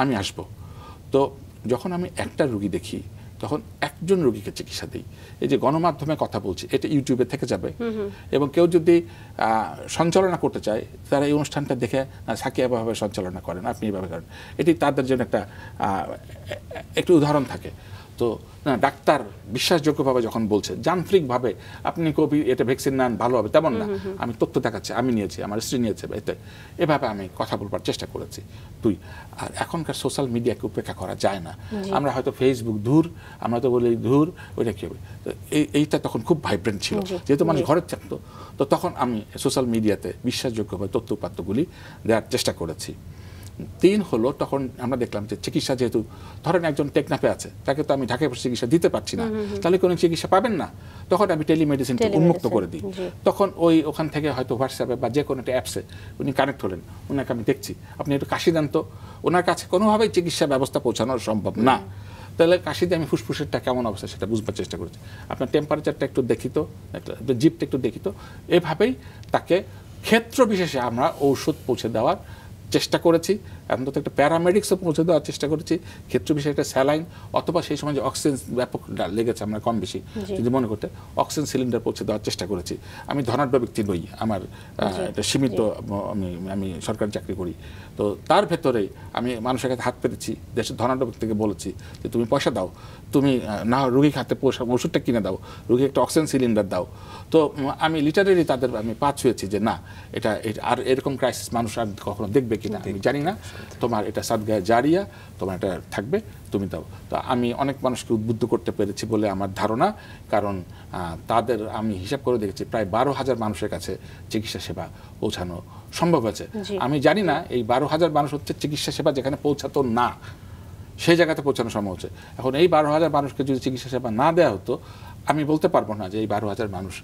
আমি আসবো। তো যখন আমি একটা রুগী দেখি তখন একজন রোগীকে চিকিৎসা দিই। এই যে গণমাধ্যমে কথা বলছি, এটা ইউটিউবে থেকে যাবে, এবং কেউ যদি সঞ্চালনা করতে চায় তারা এই অনুষ্ঠানটা দেখে সাকিয়া এভাবে সঞ্চালনা করেন, আপনি এভাবে করেন, এটি তাদের জন্য একটু উদাহরণ থাকে। তো ডাক্তার বিশ্বাসযোগ্যভাবে যখন বলছে, যান্ত্রিকভাবে আপনি কোভিড এটা ভ্যাকসিন নেন ভালো হবে তেমন না, আমি তথ্য দেখাচ্ছি, আমি নিয়েছি, আমার স্ত্রী নিয়েছে, এভাবে আমি কথা বলবার চেষ্টা করেছি। আর এখনকার সোশ্যাল মিডিয়াকে উপেক্ষা করা যায় না। আমরা হয়তো ফেসবুক দূর, আমরা তো বলি দূর, ওইটা কি হবে, তো এইটা তখন খুব ভাইব্রেন্ট ছিল, যেহেতু মানুষ ঘরে থাকতো। তো তখন আমি সোশ্যাল মিডিয়াতে বিশ্বাসযোগ্যভাবে তথ্য উপাত্তগুলি দেওয়ার চেষ্টা করেছি। 3 হলো, তখন আমরা দেখলাম যে চিকিৎসা, যেহেতু ধরেন একজন টেকনাফে আছে, তাকে তো আমি ঢাকায় বসে চিকিৎসা দিতে পারছি না, তাহলে কোনো চিকিৎসা পাবেন না, তখন আমি টেলিমেডিসিনকে উন্মুক্ত করে দিই। তখন ওখান থেকে হয়তো হোয়াটসঅ্যাপে বা যে কোনো একটা অ্যাপসে উনি কানেক্ট হলেন, ওনাকে আমি দেখছি, আপনি একটু কাশি দেন তো, ওনার কাছে কোনোভাবেই চিকিৎসা ব্যবস্থা পৌঁছানো সম্ভব না, তাহলে কাশি দিয়ে আমি ফুসফুসেরটা কেমন অবস্থা সেটা বুঝবার চেষ্টা করেছি, আপনার টেম্পারেচারটা একটু দেখিত, জিপটা একটু দেখিত, এভাবেই তাকে ক্ষেত্র বিশেষে আমরা ঔষধ পৌঁছে দেওয়ার চেষ্টা করেছি। অন্তত একটা প্যারামেডিক্সও পৌঁছে দেওয়ার চেষ্টা করেছি, ক্ষেত্র বিষয়ে একটা স্যালাইন, অথবা সেই সময় যে অক্সিজেন ব্যাপক লেগেছে আমরা কম বেশি যদি মনে করতে, অক্সিজেন সিলিন্ডার পৌঁছে দেওয়ার চেষ্টা করেছি। আমি ধনাঢ্য ব্যক্তি নই, আমার একটা সীমিত, আমি সরকারি চাকরি করি, তো তার ভেতরেই আমি মানুষের কাছে হাত পেতেছি, দেশের ধনাঢ্য ব্যক্তিকে বলেছি যে তুমি পয়সা দাও, তুমি না রুগীর হাতে ওষুধটা কিনে দাও, রুগী একটা অক্সিজেন সিলিন্ডার দাও। তো আমি লিটারেলি তাদের আমি পা ছুঁয়েছি যে না, এটা আর এরকম ক্রাইসিস মানুষ আর কখনো দেখবে কিনা আমি জানি না, তোমার এটা সাদগায়ে জারিয়া, তোমার এটা থাকবে, তুমি দাও। তো আমি অনেক মানুষকে উদ্বুদ্ধ করতে পেরেছি বলে আমার ধারণা, কারণ তাদের আমি হিসাব করে দেখেছি প্রায় 12,000 মানুষের কাছে চিকিৎসা সেবা পৌঁছানো সম্ভব হয়েছে। আমি জানি না এই 12,000 মানুষ হচ্ছে চিকিৎসা সেবা যেখানে পৌঁছাতো না সেই জায়গাতে পৌঁছানো সম্ভব হচ্ছে। এখন এই 12,000 মানুষকে যদি চিকিৎসা সেবা না দেওয়া হতো, আমি বলতে পারবো না যে এই 12,000 মানুষ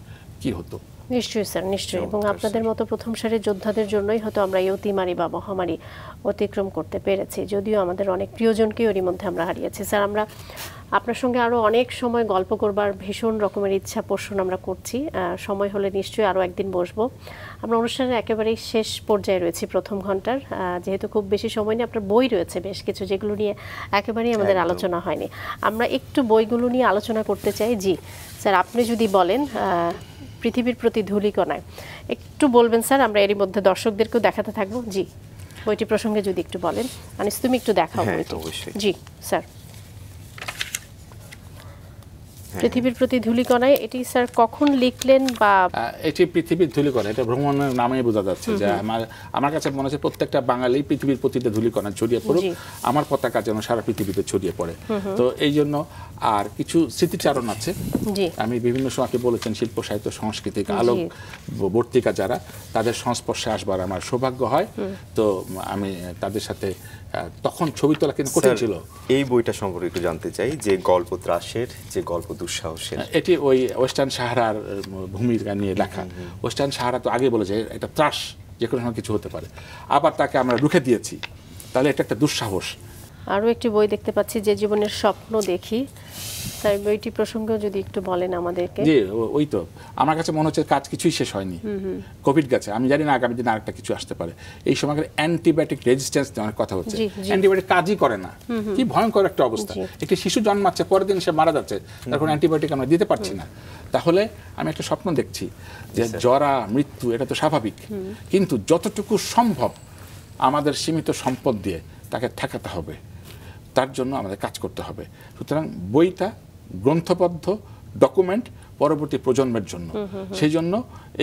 কি হতো। নিশ্চয়ই স্যার, নিশ্চয়ই। এবং আপনাদের মতো প্রথম সারির যোদ্ধাদের জন্যই হয়তো আমরা এই অতিমারি বা মহামারী অতিক্রম করতে পেরেছি, যদিও আমাদের অনেক প্রিয়জনকে ওরই মধ্যে আমরা হারিয়েছি। স্যার, আমরা আপনার সঙ্গে আরও অনেক সময় গল্প করবার ভীষণ রকমের ইচ্ছা পোষণ আমরা করছি, সময় হলে নিশ্চয়ই আরও একদিন বসবো। আমরা অনুষ্ঠানের একেবারেই শেষ পর্যায়ে রয়েছি প্রথম ঘন্টার, যেহেতু খুব বেশি সময় নেই, আপনার বই রয়েছে বেশ কিছু যেগুলো নিয়ে একেবারেই আমাদের আলোচনা হয়নি। আমরা একটু বইগুলো নিয়ে আলোচনা করতে চাই। জি স্যার, আপনি যদি বলেন পৃথিবীর প্রতি ধূলিকণায় একটু বলবেন স্যার, আমরা এরই মধ্যে দর্শকদেরকেও দেখাতে থাকবো। জি, বইটি প্রসঙ্গে যদি একটু বলেন। আনিস, তুমি একটু দেখাও বইটি। জি স্যার, পৃথিবীর প্রতি ধূলিকণায়, এটি স্যার কখন লিখলেন? বা এটি পৃথিবীর ধূলিকণা, এটা ভ্রমণের নামেই বোঝা যাচ্ছে যে আমার কাছে মনে হচ্ছে প্রত্যেকটা বাঙালি পৃথিবীর প্রতিটা ধূলিকণা ছড়িয়ে পড়ুক, আমার পতাকা যেন সারা পৃথিবীতে ছড়িয়ে পড়ে। তো এই জন্য আর কিছু স্মৃতিচারণ আছে। আমি বিভিন্ন সময় আপনি বলেছেন শিল্প সাহিত্য সাংস্কৃতিক আলোক বর্তিকা যারা, তাদের সংস্পর্শে আসবার আমার সৌভাগ্য হয়। তো আমি তাদের সাথে তখন ছবি তোলা কিন্তু কঠিন ছিল। এই বইটা সম্পর্কে একটু জানতে চাই, যে গল্প ত্রাসের, যে গল্প দুঃসাহসের। এটি ওই ওয়েস্টার্ন সাহারার ভূমিকা নিয়ে লেখা। ওয়েস্টার্ন সাহারা তো আগে বলেছে এটা ত্রাস, যে কোনো সময় কিছু হতে পারে, আবার তাকে আমরা রুখে দিয়েছি, তাহলে এটা একটা দুঃসাহস। আরও একটি বই দেখতে পাচ্ছি, যে জীবনের স্বপ্ন দেখি, তাই বইটি প্রসঙ্গেও যদি একটু বলেন আমাদেরকে। জি, ওই তো আমার কাছে মনে হচ্ছে কাজ কিছুই শেষ হয়নি, কোভিড গেছে, আমি জানি না আগামী দিনে আরেকটা কিছু আসতে পারে। এই সময় অ্যান্টিবায়োটিক রেজিস্ট্যান্স নেওয়ার কথা হচ্ছে, অ্যান্টিবায়োটিক কাজই করে না, কি ভয়ঙ্কর একটা অবস্থা। একটি শিশু জন্মাচ্ছে, পরের দিন সে মারা যাচ্ছে, তখন অ্যান্টিবায়োটিক আমরা দিতে পারছি না। তাহলে আমি একটা স্বপ্ন দেখছি যে জরা মৃত্যু এটা তো স্বাভাবিক, কিন্তু যতটুকু সম্ভব আমাদের সীমিত সম্পদ দিয়ে তাকে ঠেকাতে হবে, তার জন্য আমাদের কাজ করতে হবে। সুতরাং বইটা গ্রন্থবদ্ধ ডকুমেন্ট পরবর্তী প্রজন্মের জন্য। সেই জন্য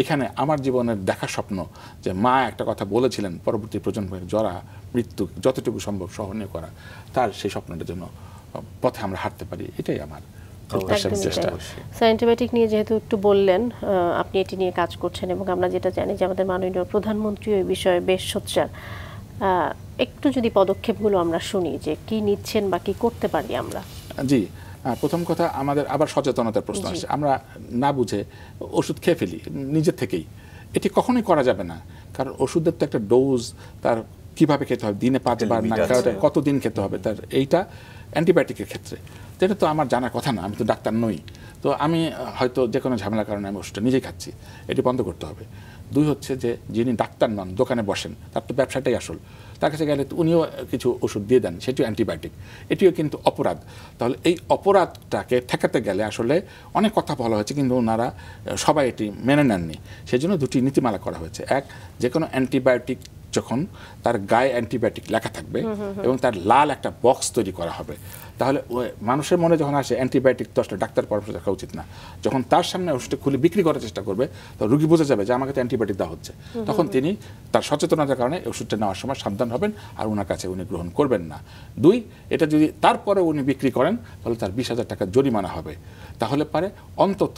এখানে আমার জীবনের দেখা স্বপ্ন যে মা একটা কথা বলেছিলেন, পরবর্তী প্রজন্মের জরা মৃত্যু যতটুকু সম্ভব সহনীয় করা, তার সেই স্বপ্নটার জন্য পথে আমরা হাঁটতে পারি, এটাই আমার প্রত্যাশার চেষ্টা। অ্যান্টিবায়োটিক নিয়ে যেহেতু একটু বললেন, আপনি এটি নিয়ে কাজ করছেন এবং আমরা যেটা জানি যে আমাদের মাননীয় প্রধানমন্ত্রী এই বিষয়ে বেশ সোচ্চার। একটু যদি পদক্ষেপগুলো আমরা শুনি যে কি নিচ্ছেন বা কি করতে পারি আমরা। জি, প্রথম কথা আমাদের আবার সচেতনতার প্রশ্ন আসছে। আমরা না বুঝে ওষুধ খেয়ে ফেলি নিজের থেকেই, এটি কখনোই করা যাবে না। কারণ ওষুধের তো একটা ডোজ, তার কিভাবে খেতে হবে, দিনে 5 বার না কতদিন খেতে হবে, তার এইটা অ্যান্টিবায়োটিকের ক্ষেত্রে এটা তো আমার জানার কথা না, আমি তো ডাক্তার নই। তো আমি হয়তো যে কোনো ঝামেলার কারণে আমি ওষুধটা নিজেই খাচ্ছি, এটি বন্ধ করতে হবে। 2 হচ্ছে যে যিনি ডাক্তার নন, দোকানে বসেন, তার তো ব্যবসাটাই আসল, তার কাছে গেলে উনিও কিছু ওষুধ দিয়ে দেন, সেটিও অ্যান্টিবায়োটিক, এটিও কিন্তু অপরাধ। তাহলে এই অপরাধটাকে ঠেকাতে গেলে আসলে অনেক কথা বলা হয়েছে, কিন্তু ওনারা সবাই এটি মেনে নেননি। সেই জন্য 2টি নীতিমালা করা হয়েছে। এক, যে কোনো অ্যান্টিবায়োটিক যখন তার গায়ে অ্যান্টিবায়োটিক লেখা থাকবে এবং তার লাল একটা বক্স তৈরি করা হবে, তাহলে মানুষের মনে যখন আসে অ্যান্টিবায়োটিক তো আসলে ডাক্তার পরামর্শ দেখা উচিত না, যখন তার সামনে ওষুধটা খুলে বিক্রি করার চেষ্টা করবে, তো রোগী বোঝা যাবে যে আমাকে তো অ্যান্টিবায়োটিক দেওয়া হচ্ছে, তখন তিনি তার সচেতনতার কারণে ওষুধটা নেওয়ার সময় সাবধান হবেন আর ওনার কাছে উনি গ্রহণ করবেন না। 2, এটা যদি তারপরে উনি বিক্রি করেন তাহলে তার 20,000 টাকা জরিমানা হবে। তাহলে পারে অন্তত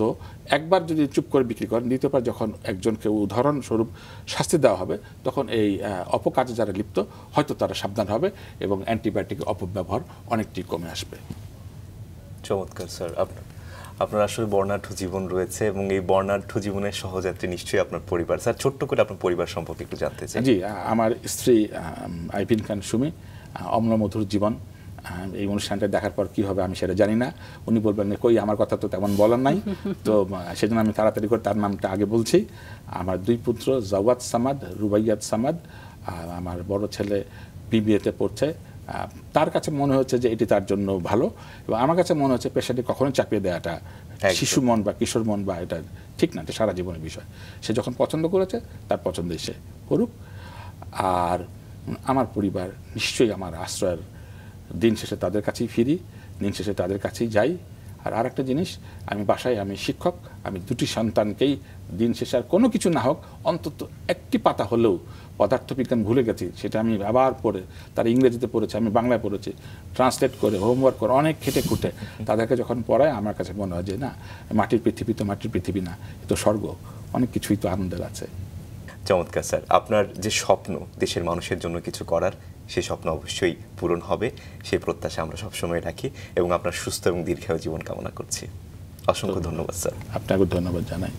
একবার যদি চুপ করে বিক্রি করেন, দ্বিতীয়বার যখন একজনকে উদাহরণস্বরূপ শাস্তি দেওয়া হবে, তখন এই অপকাজে যারা লিপ্ত হয়তো তারা সাবধান হবে এবং অ্যান্টিবায়োটিকের অপব্যবহার অনেকটি কমে আসবে। চমৎকার স্যার, আপনার আসলে বর্ণাঢ্য জীবন রয়েছে এবং এই বর্ণাঢ্য জীবনের সহযাত্রী নিশ্চয়ই আপনার পরিবার। স্যার, ছোট্ট করে আপনার পরিবার সম্পর্কে একটু জানতে চাই। জি, আমার স্ত্রী আইভিন খান সুমি, অম্লমধুর জীবন। এই অনুষ্ঠানটা দেখার পর কি হবে আমি সেটা জানি না, উনি বলবেন কই আমার কথা তো তেমন বলার নাই, তো সেজন্য আমি তাড়াতাড়ি করে তার নামটা আগে বলছি। আমার 2 পুত্র, জাওয়াত সামাদ, রুবাইয়াত সামাদ। আমার বড় ছেলে বিবিএতে পড়ছে। তার কাছে মনে হচ্ছে যে এটি তার জন্য ভালো, এবং আমার কাছে মনে হচ্ছে পেশাটি কখনোই চাপিয়ে দেওয়াটা শিশু মন বা কিশোর মন বা এটা ঠিক না, এটা সারা জীবনের বিষয়। সে যখন পছন্দ করেছে তার পছন্দই সে করুক। আর আমার পরিবার নিশ্চয়ই আমার আশ্রয়ের, দিন শেষে তাদের কাছেই ফিরি, দিন শেষে তাদের কাছেই যাই। আর আরেকটা জিনিস, আমি বাসায় আমি শিক্ষক, আমি 2টি সন্তানকেই দিন শেষে আর কোনো কিছু না হোক অন্তত একটি পাতা হলেও পদার্থবিজ্ঞান ভুলে গেছি সেটা আমি আবার পড়ে, তারা ইংরেজিতে পড়েছে, আমি বাংলায় পড়েছি, ট্রান্সলেট করে হোমওয়ার্ক করে অনেক খেটে খুঁটে তাদেরকে যখন পড়ায় আমার কাছে মনে হয় যে না, মাটির পৃথিবী তো মাটির পৃথিবী না, এ তো স্বর্গ, অনেক কিছুই তো আনন্দের আছে। চমৎকার স্যার, আপনার যে স্বপ্ন দেশের মানুষের জন্য কিছু করার, সেই স্বপ্ন অবশ্যই পূরণ হবে, সেই প্রত্যাশা আমরা সবসময় রাখি এবং আপনার সুস্থ এবং দীর্ঘায়ু জীবন কামনা করছি। অসংখ্য ধন্যবাদ স্যার। আপনাকে ধন্যবাদ জানাই।